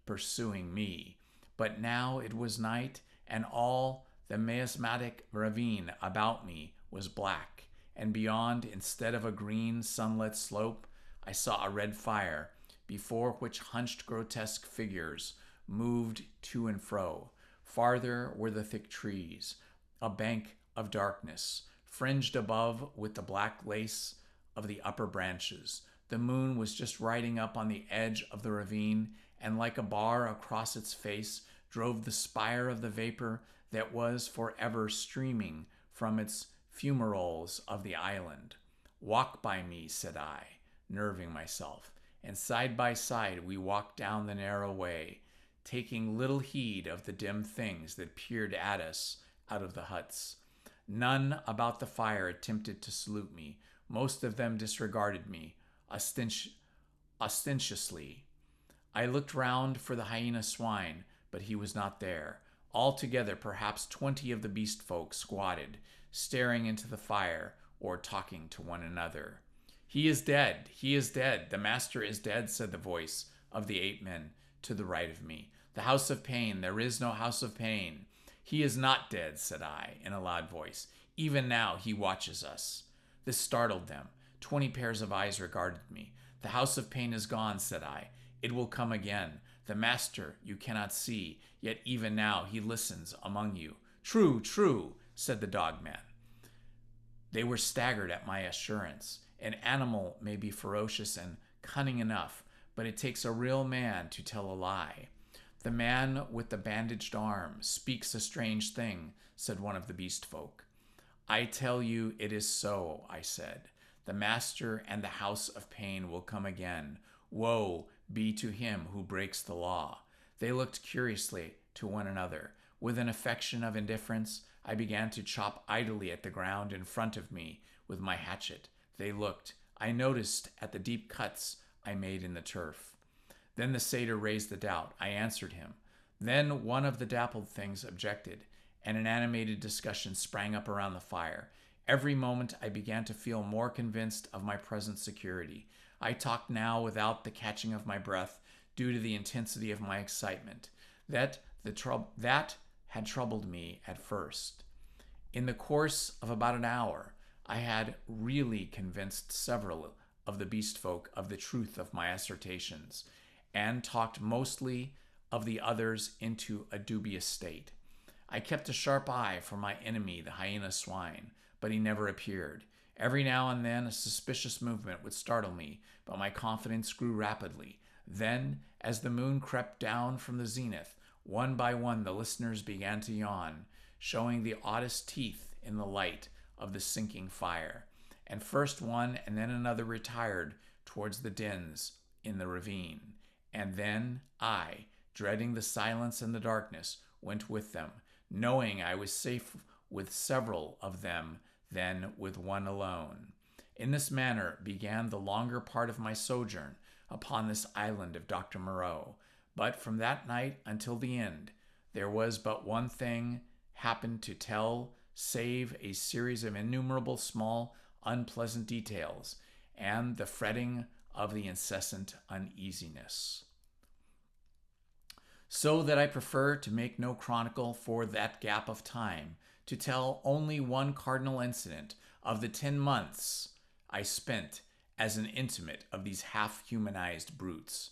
pursuing me. But now it was night, and all the miasmatic ravine about me was black, and beyond, instead of a green sunlit slope, I saw a red fire, before which hunched grotesque figures moved to and fro. Farther were the thick trees, a bank of darkness, fringed above with the black lace of the upper branches. The moon was just riding up on the edge of the ravine, and like a bar across its face drove the spire of the vapor that was forever streaming from its fumaroles of the island. Walk by me, said I, nerving myself, and side by side we walked down the narrow way, taking little heed of the dim things that peered at us out of the huts. None about the fire attempted to salute me. Most of them disregarded me, ostentatiously. I looked round for the hyena swine, but he was not there. Altogether, perhaps 20 of the beast folk squatted, staring into the fire or talking to one another. He is dead. He is dead. The master is dead, said the voice of the ape men to the right of me. The house of pain. There is no house of pain. He is not dead, said I in a loud voice. Even now he watches us. This startled them. 20 pairs of eyes regarded me. The house of pain is gone, said I. It will come again. The master you cannot see, yet even now he listens among you. True, true, said the dogman. They were staggered at my assurance. An animal may be ferocious and cunning enough, but it takes a real man to tell a lie. The man with the bandaged arm speaks a strange thing, said one of the beast folk. I tell you it is so, I said. The master and the house of pain will come again. Woe be to him who breaks the law. They looked curiously to one another. With an affection of indifference, I began to chop idly at the ground in front of me with my hatchet. They looked. I noticed at the deep cuts I made in the turf. Then the satyr raised the doubt. I answered him. Then one of the dappled things objected, and an animated discussion sprang up around the fire. Every moment I began to feel more convinced of my present security. I talked now without the catching of my breath due to the intensity of my excitement. That had troubled me at first. In the course of about an hour, I had really convinced several of the beast folk of the truth of my assertions, and talked mostly of the others into a dubious state. I kept a sharp eye for my enemy, the hyena swine, but he never appeared. Every now and then a suspicious movement would startle me, but my confidence grew rapidly. Then, as the moon crept down from the zenith, one by one the listeners began to yawn, showing the oddest teeth in the light of the sinking fire. And first one and then another retired towards the dens in the ravine. And then I, dreading the silence and the darkness, went with them, knowing I was safe with several of them than with one alone. In this manner began the longer part of my sojourn upon this island of Dr. Moreau. But from that night until the end, there was but one thing happened to tell, save a series of innumerable small, unpleasant details, and the fretting of the incessant uneasiness. So that I prefer to make no chronicle for that gap of time, to tell only one cardinal incident of the 10 months I spent as an intimate of these half-humanized brutes.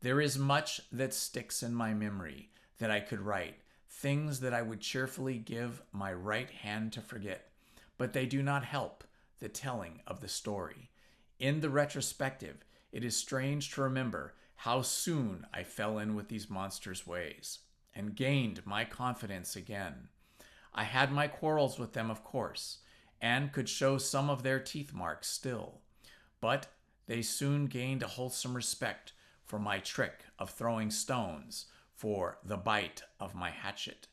There is much that sticks in my memory that I could write, things that I would cheerfully give my right hand to forget, but they do not help the telling of the story. In the retrospective, it is strange to remember how soon I fell in with these monsters' ways and gained my confidence again. I had my quarrels with them, of course, and could show some of their teeth marks still, but they soon gained a wholesome respect for my trick of throwing stones, for the bite of my hatchet,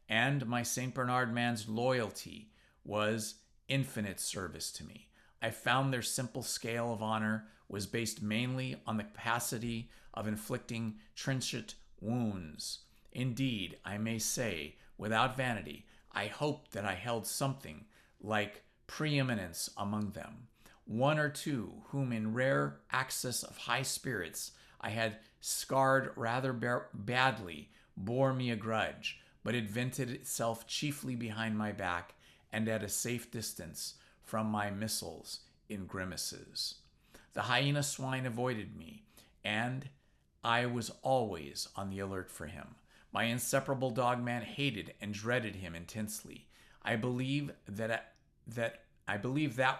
and my St. Bernard man's loyalty was infinite service to me. I found their simple scale of honor was based mainly on the capacity of inflicting trenchant wounds. Indeed, I may say, without vanity, I hoped that I held something like preeminence among them. One or two, whom in rare access of high spirits I had scarred rather badly, bore me a grudge, but it vented itself chiefly behind my back and at a safe distance from my missiles in grimaces. The hyena swine avoided me, and I was always on the alert for him. My inseparable dogman hated and dreaded him intensely. I believe that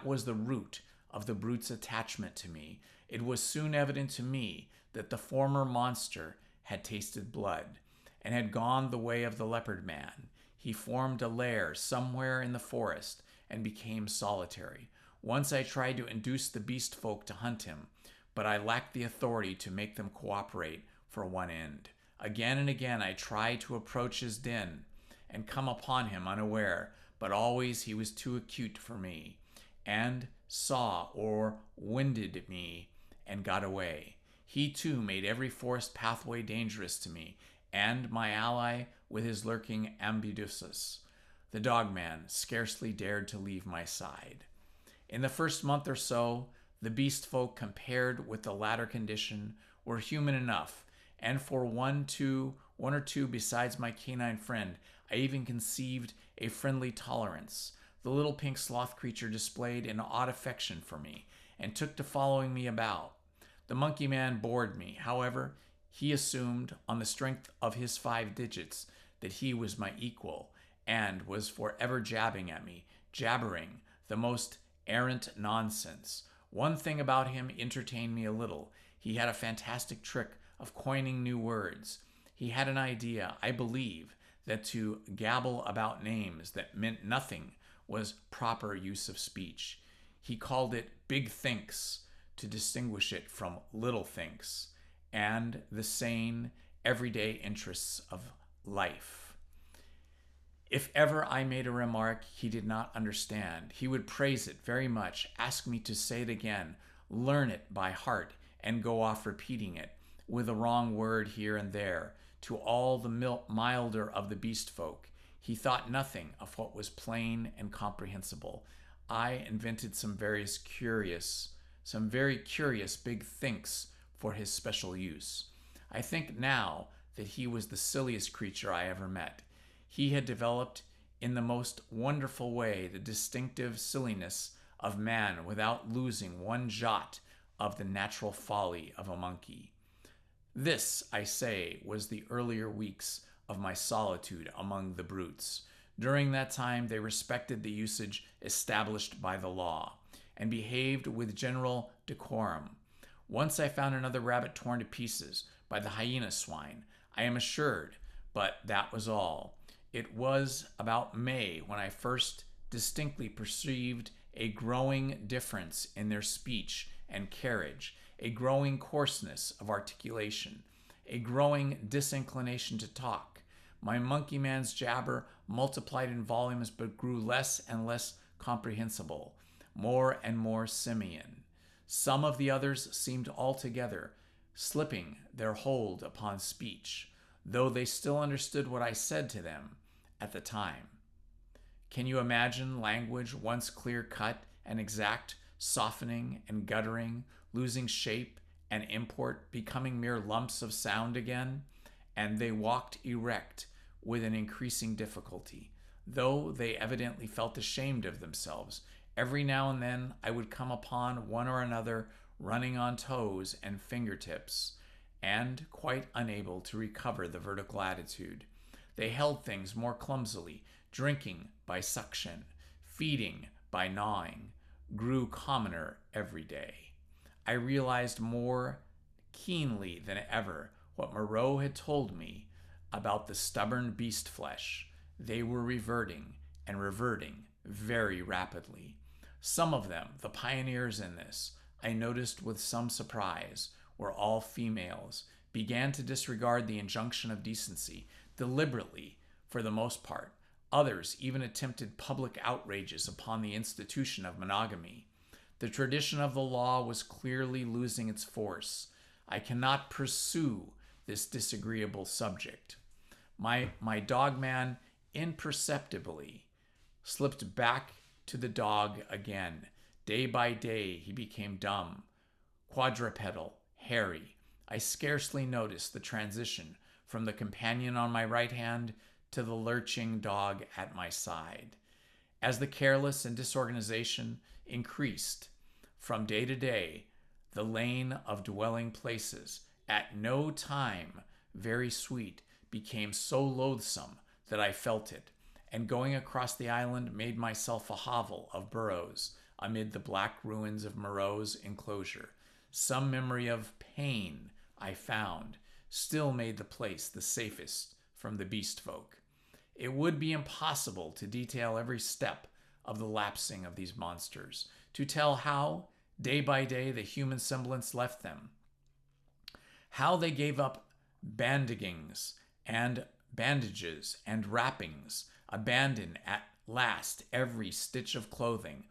was the root of the brute's attachment to me. It was soon evident to me that the former monster had tasted blood and had gone the way of the leopard man. He formed a lair somewhere in the forest and became solitary. Once I tried to induce the beast folk to hunt him, but I lacked the authority to make them cooperate for one end. Again and again I tried to approach his den and come upon him unaware, but always he was too acute for me, and saw or winded me and got away. He too made every forest pathway dangerous to me, and my ally with his lurking ambidusus. The dogman scarcely dared to leave my side. In the first month or so, the beast folk, compared with the latter condition, were human enough, and for one or two besides my canine friend, I even conceived a friendly tolerance. The little pink sloth creature displayed an odd affection for me, and took to following me about. The monkey man bored me. However, he assumed, on the strength of his 5 digits, that he was my equal, and was forever jabbering the most errant nonsense. One thing about him entertained me a little. He had a fantastic trick of coining new words. He had an idea, I believe, that to gabble about names that meant nothing was proper use of speech. He called it big thinks to distinguish it from little thinks and the sane, everyday interests of life. If ever I made a remark he did not understand, he would praise it very much, ask me to say it again, learn it by heart, and go off repeating it, with a wrong word here and there, to all the milder of the beast folk. He thought nothing of what was plain and comprehensible. I invented some very curious big thinks for his special use. I think now that he was the silliest creature I ever met. He had developed in the most wonderful way the distinctive silliness of man without losing one jot of the natural folly of a monkey. This, I say, was the earlier weeks of my solitude among the brutes. During that time they respected the usage established by the law, and behaved with general decorum. Once I found another rabbit torn to pieces by the hyena swine, I am assured, but that was all. It was about May when I first distinctly perceived a growing difference in their speech and carriage, a growing coarseness of articulation, a growing disinclination to talk. My monkey man's jabber multiplied in volumes but grew less and less comprehensible, more and more simian. Some of the others seemed altogether slipping their hold upon speech, though they still understood what I said to them at the time. Can you imagine language once clear-cut and exact, softening and guttering, losing shape and import, becoming mere lumps of sound again? And they walked erect with an increasing difficulty, though they evidently felt ashamed of themselves. Every now and then I would come upon one or another running on toes and fingertips, and quite unable to recover the vertical attitude. They held things more clumsily, drinking by suction, feeding by gnawing, grew commoner every day. I realized more keenly than ever what Moreau had told me about the stubborn beast flesh. They were reverting, and reverting very rapidly. Some of them, the pioneers in this, I noticed with some surprise, were all females, began to disregard the injunction of decency, deliberately for the most part. Others even attempted public outrages upon the institution of monogamy. The tradition of the law was clearly losing its force. I cannot pursue this disagreeable subject. My dogman imperceptibly slipped back to the dog again. Day by day he became dumb, quadrupedal, hairy. I scarcely noticed the transition from the companion on my right hand to the lurching dog at my side. As the careless and disorganization increased from day to day, the lane of dwelling places, at no time very sweet, became so loathsome that I felt it, and going across the island made myself a hovel of burrows amid the black ruins of Moreau's enclosure. Some memory of pain, I found, still made the place the safest from the beast folk. It would be impossible to detail every step of the lapsing of these monsters, to tell how, day by day, the human semblance left them, how they gave up bandagings and bandages and wrappings, abandoned at last every stitch of clothing,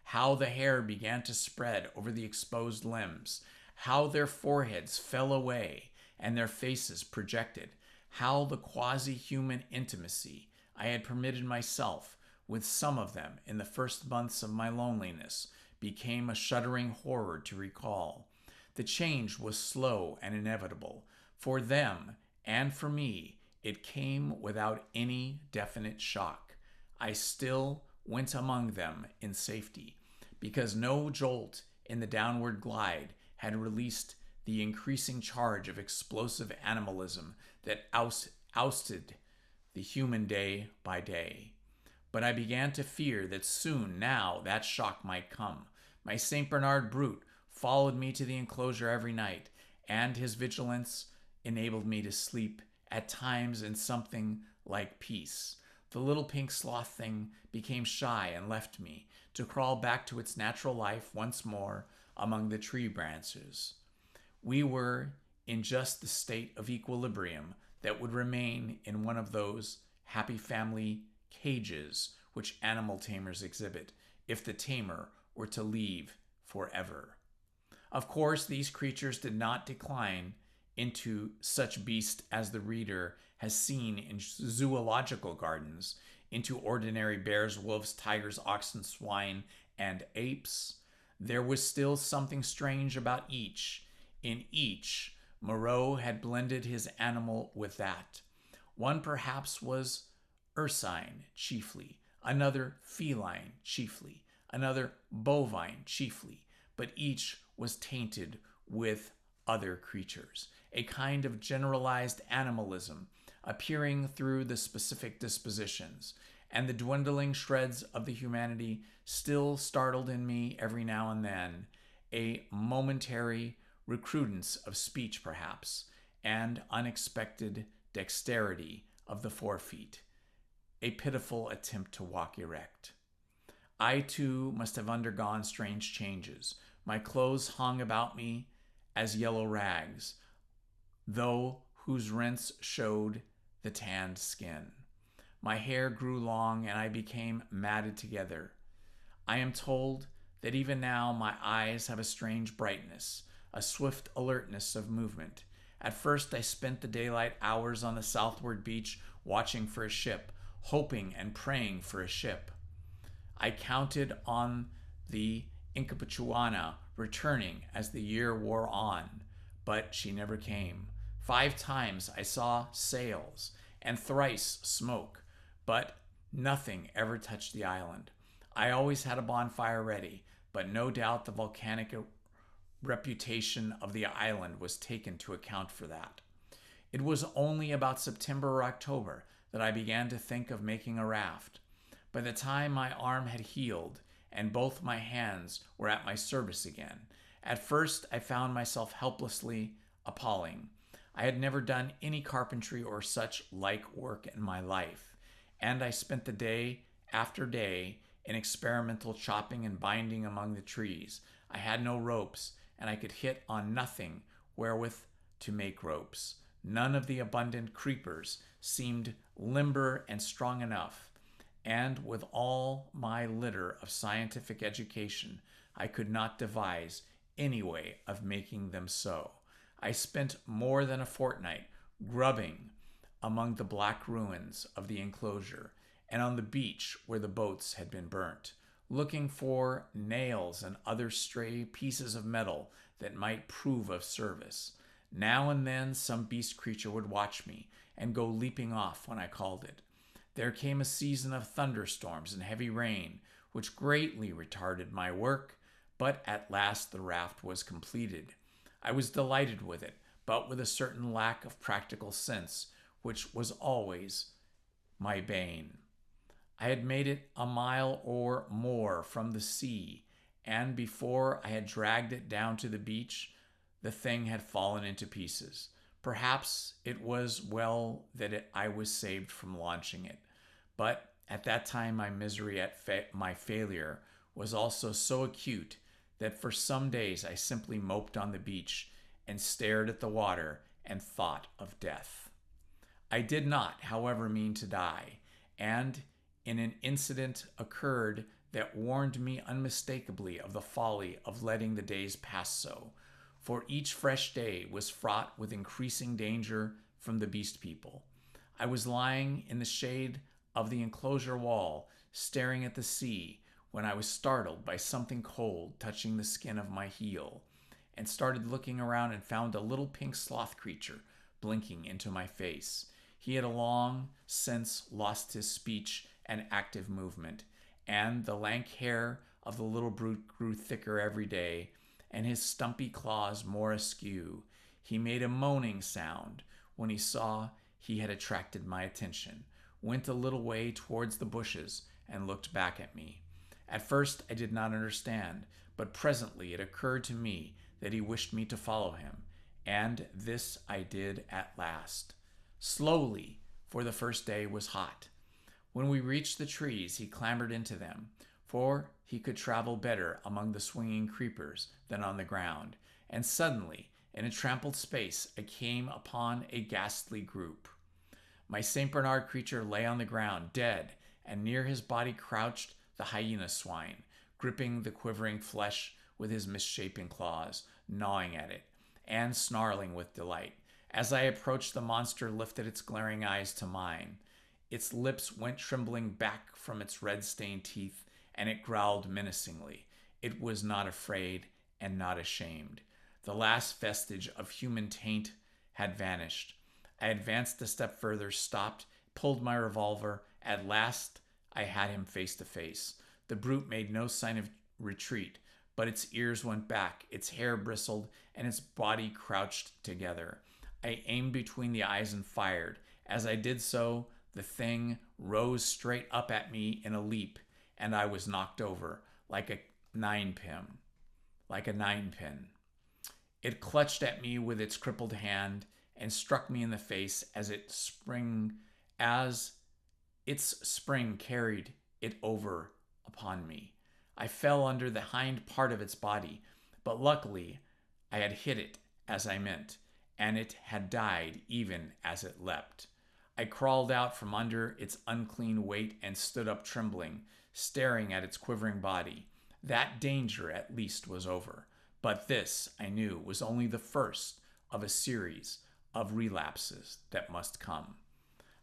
how the hair began to spread over the exposed limbs, how their foreheads fell away and their faces projected, how the quasi-human intimacy I had permitted myself with some of them in the first months of my loneliness became a shuddering horror to recall. The change was slow and inevitable. For them and for me, it came without any definite shock. I still went among them in safety, because no jolt in the downward glide had released the increasing charge of explosive animalism that ousted the human day by day. But I began to fear that soon now that shock might come. My St. Bernard brute followed me to the enclosure every night, and his vigilance enabled me to sleep at times in something like peace. The little pink sloth thing became shy and left me to crawl back to its natural life once more among the tree branches. We were in just the state of equilibrium that would remain in one of those happy family cages which animal tamers exhibit if the tamer were to leave forever. Of course, these creatures did not decline into such beasts as the reader has seen in zoological gardens, into ordinary bears, wolves, tigers, oxen, swine, and apes. There was still something strange about each. In each, Moreau had blended his animal with that. One perhaps was ursine chiefly, another feline chiefly, another bovine chiefly, but each was tainted with other creatures, a kind of generalized animalism appearing through the specific dispositions, and the dwindling shreds of the humanity still startled in me every now and then, a momentary recrudescence of speech perhaps, and unexpected dexterity of the forefeet, a pitiful attempt to walk erect. I too must have undergone strange changes. My clothes hung about me as yellow rags, though whose rents showed the tanned skin. My hair grew long and I became matted together. I am told that even now my eyes have a strange brightness, a swift alertness of movement. At first I spent the daylight hours on the southward beach watching for a ship, hoping and praying for a ship. I counted on the Incapachuana returning as the year wore on, but she never came. 5 times I saw sails and thrice smoke, but nothing ever touched the island. I always had a bonfire ready, but no doubt the volcanic reputation of the island was taken to account for that. It was only about September or October that I began to think of making a raft. By the time my arm had healed and both my hands were at my service again, at first I found myself helplessly appalling. I had never done any carpentry or such like work in my life, and I spent the day after day in experimental chopping and binding among the trees. I had no ropes, and I could hit on nothing wherewith to make ropes. None of the abundant creepers seemed limber and strong enough, and with all my litter of scientific education, I could not devise any way of making them so. I spent more than a fortnight grubbing among the black ruins of the enclosure and on the beach where the boats had been burnt, looking for nails and other stray pieces of metal that might prove of service. Now and then some beast creature would watch me and go leaping off when I called it. There came a season of thunderstorms and heavy rain, which greatly retarded my work, but at last the raft was completed. I was delighted with it, but with a certain lack of practical sense, which was always my bane. I had made it a mile or more from the sea, and before I had dragged it down to the beach, the thing had fallen into pieces. Perhaps it was well that I was saved from launching it, but at that time my misery at my failure was also so acute that for some days I simply moped on the beach and stared at the water and thought of death. I did not, however, mean to die, and in an incident occurred that warned me unmistakably of the folly of letting the days pass so, for each fresh day was fraught with increasing danger from the beast people. I was lying in the shade of the enclosure wall, staring at the sea, when I was startled by something cold touching the skin of my heel, and started looking around and found a little pink sloth creature blinking into my face. He had long since lost his speech and active movement, and the lank hair of the little brute grew thicker every day, and his stumpy claws more askew. He made a moaning sound when he saw he had attracted my attention, went a little way towards the bushes, and looked back at me. At first I did not understand, but presently it occurred to me that he wished me to follow him, and this I did at last. Slowly, for the first day was hot. When we reached the trees, he clambered into them, for he could travel better among the swinging creepers than on the ground, and suddenly, in a trampled space, I came upon a ghastly group. My St. Bernard creature lay on the ground, dead, and near his body crouched the hyena swine, gripping the quivering flesh with his misshapen claws, gnawing at it, and snarling with delight. As I approached, the monster lifted its glaring eyes to mine. Its lips went trembling back from its red-stained teeth, and it growled menacingly. It was not afraid and not ashamed. The last vestige of human taint had vanished. I advanced a step further, stopped, pulled my revolver. At last, I had him face to face. The brute made no sign of retreat, but its ears went back, its hair bristled, and its body crouched together. I aimed between the eyes and fired. As I did so, the thing rose straight up at me in a leap, and I was knocked over like a ninepin. It clutched at me with its crippled hand and struck me in the face as its spring carried it over upon me. I fell under the hind part of its body, but luckily I had hit it as I meant, and it had died even as it leapt. I crawled out from under its unclean weight and stood up trembling, staring at its quivering body. That danger at least was over, but this, I knew, was only the first of a series of relapses that must come.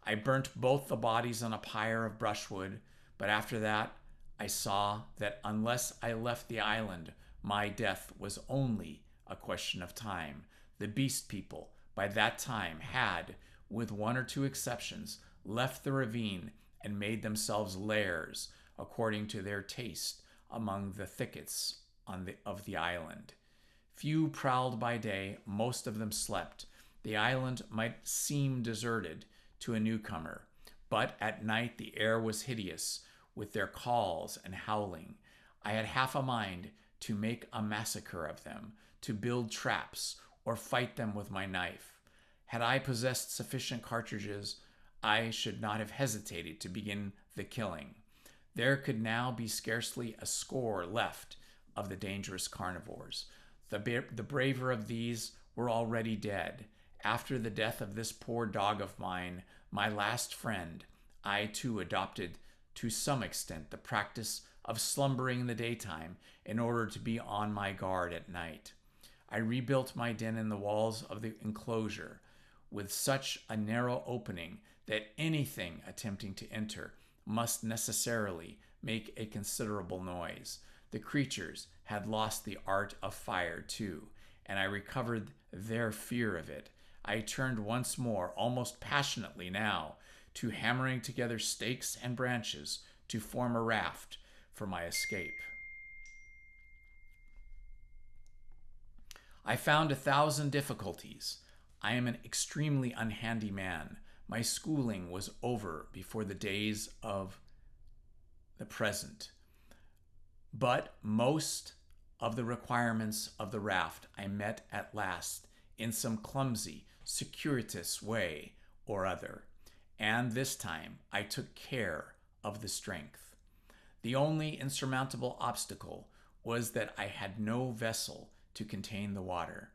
I burnt both the bodies on a pyre of brushwood, but after that I saw that unless I left the island, my death was only a question of time. The beast people, by that time, had, with one or two exceptions, left the ravine and made themselves lairs according to their taste among the thickets of the island. Few prowled by day, most of them slept. The island might seem deserted to a newcomer, but at night the air was hideous with their calls and howling. I had half a mind to make a massacre of them, to build traps, or fight them with my knife. Had I possessed sufficient cartridges, I should not have hesitated to begin the killing. There could now be scarcely a score left of the dangerous carnivores. The braver of these were already dead. After the death of this poor dog of mine, my last friend, I too adopted to some extent the practice of slumbering in the daytime in order to be on my guard at night. I rebuilt my den in the walls of the enclosure with such a narrow opening that anything attempting to enter must necessarily make a considerable noise. The creatures had lost the art of fire too, and I recovered their fear of it. I turned once more, almost passionately now, to hammering together stakes and branches to form a raft for my escape. I found 1,000 difficulties. I am an extremely unhandy man. My schooling was over before the days of the present. But most of the requirements of the raft I met at last in some clumsy, circuitous way or other. And this time I took care of the strength. The only insurmountable obstacle was that I had no vessel to contain the water.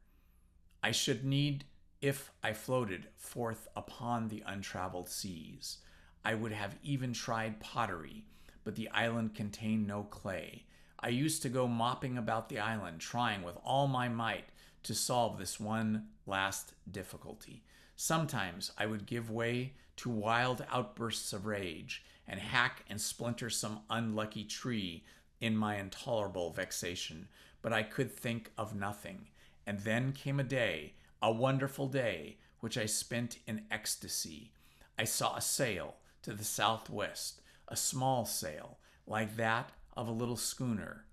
I should need if I floated forth upon the untraveled seas. I would have even tried pottery, but the island contained no clay. I used to go mopping about the island, trying with all my might to solve this one last difficulty. Sometimes I would give way to wild outbursts of rage and hack and splinter some unlucky tree in my intolerable vexation, but I could think of nothing. And then came a day, a wonderful day, which I spent in ecstasy. I saw a sail to the southwest, a small sail, like that of a little schooner,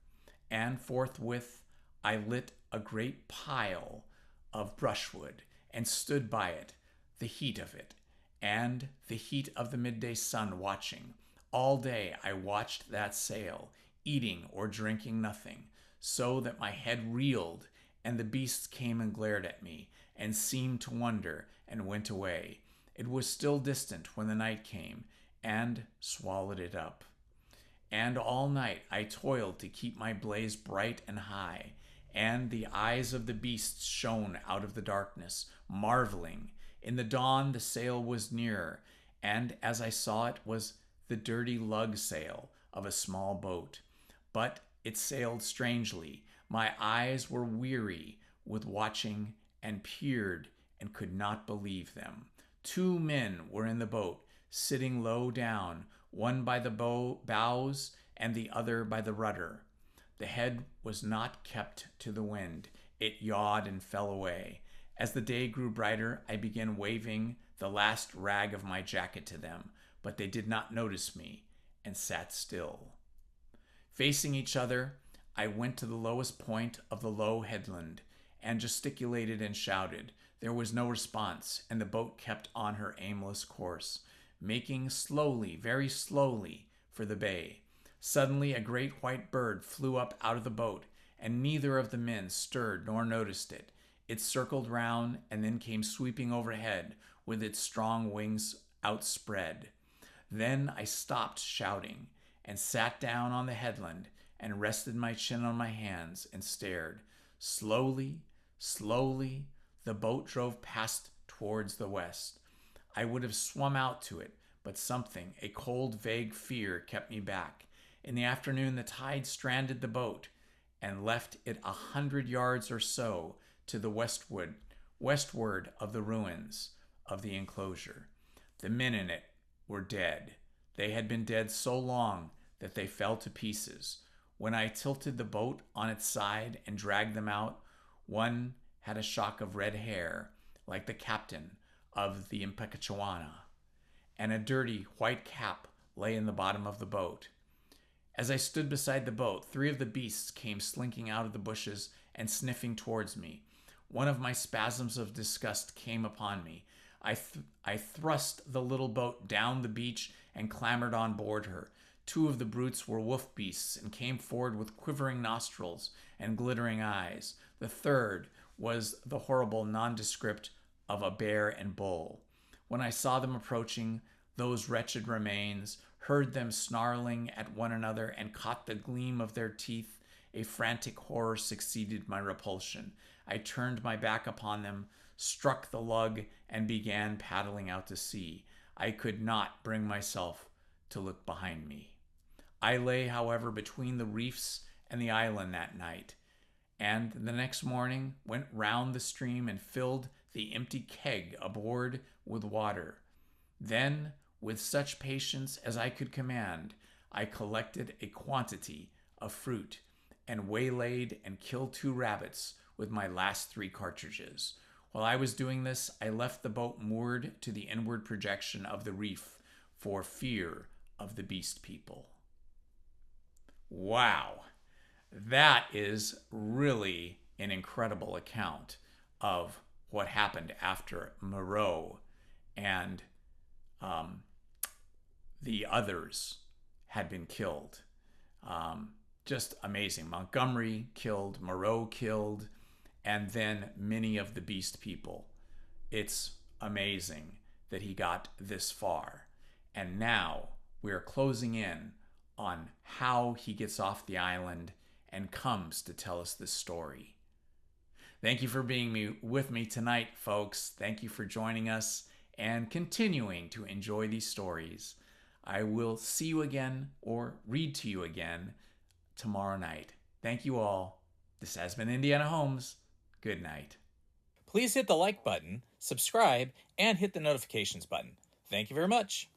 and forthwith I lit a great pile of brushwood and stood by it, the heat of it, and the heat of the midday sun watching. All day I watched that sail, eating or drinking nothing, so that my head reeled, and the beasts came and glared at me, and seemed to wonder, and went away. It was still distant when the night came, and swallowed it up. And all night I toiled to keep my blaze bright and high, and the eyes of the beasts shone out of the darkness, marveling. In the dawn the sail was nearer, and as I saw it was the dirty lug sail of a small boat. But it sailed strangely. My eyes were weary with watching and peered and could not believe them. 2 men were in the boat, sitting low down, one by the bows and the other by the rudder. The head was not kept to the wind. It yawed and fell away. As the day grew brighter, I began waving the last rag of my jacket to them, but they did not notice me and sat still. Facing each other, I went to the lowest point of the low headland and gesticulated and shouted. There was no response, and the boat kept on her aimless course, making slowly, very slowly, for the bay. Suddenly a great white bird flew up out of the boat, and neither of the men stirred nor noticed it. It circled round and then came sweeping overhead with its strong wings outspread. Then I stopped shouting and sat down on the headland and rested my chin on my hands and stared. Slowly, slowly, the boat drove past towards the west. I would have swum out to it, but something, a cold, vague fear, kept me back. In the afternoon, the tide stranded the boat and left it 100 yards or so to the westward of the ruins of the enclosure. The men in it were dead. They had been dead so long that they fell to pieces. When I tilted the boat on its side and dragged them out, one had a shock of red hair, like the captain of the Impecachuana, and a dirty white cap lay in the bottom of the boat. As I stood beside the boat, 3 of the beasts came slinking out of the bushes and sniffing towards me. One of my spasms of disgust came upon me. I thrust the little boat down the beach and clambered on board her. 2 of the brutes were wolf beasts and came forward with quivering nostrils and glittering eyes. The third was the horrible nondescript of a bear and bull. When I saw them approaching, those wretched remains, heard them snarling at one another, and caught the gleam of their teeth, a frantic horror succeeded my repulsion. I turned my back upon them, struck the lug, and began paddling out to sea. I could not bring myself to look behind me. I lay, however, between the reefs and the island that night, and the next morning went round the stream and filled the empty keg aboard with water. Then, with such patience as I could command, I collected a quantity of fruit and waylaid and killed 2 rabbits with my last 3 cartridges. While I was doing this, I left the boat moored to the inward projection of the reef for fear of the beast people. Wow, that is really an incredible account of what happened after Moreau and the others had been killed. Just amazing. Montgomery killed, Moreau killed, and then many of the beast people. It's amazing that he got this far. And now we are closing in on how he gets off the island and comes to tell us this story. Thank you for being with me tonight, folks. Thank you for joining us and continuing to enjoy these stories. I will see you again or read to you again tomorrow night. Thank you all. This has been Indiana Holmes. Good night. Please hit the like button, subscribe, and hit the notifications button. Thank you very much.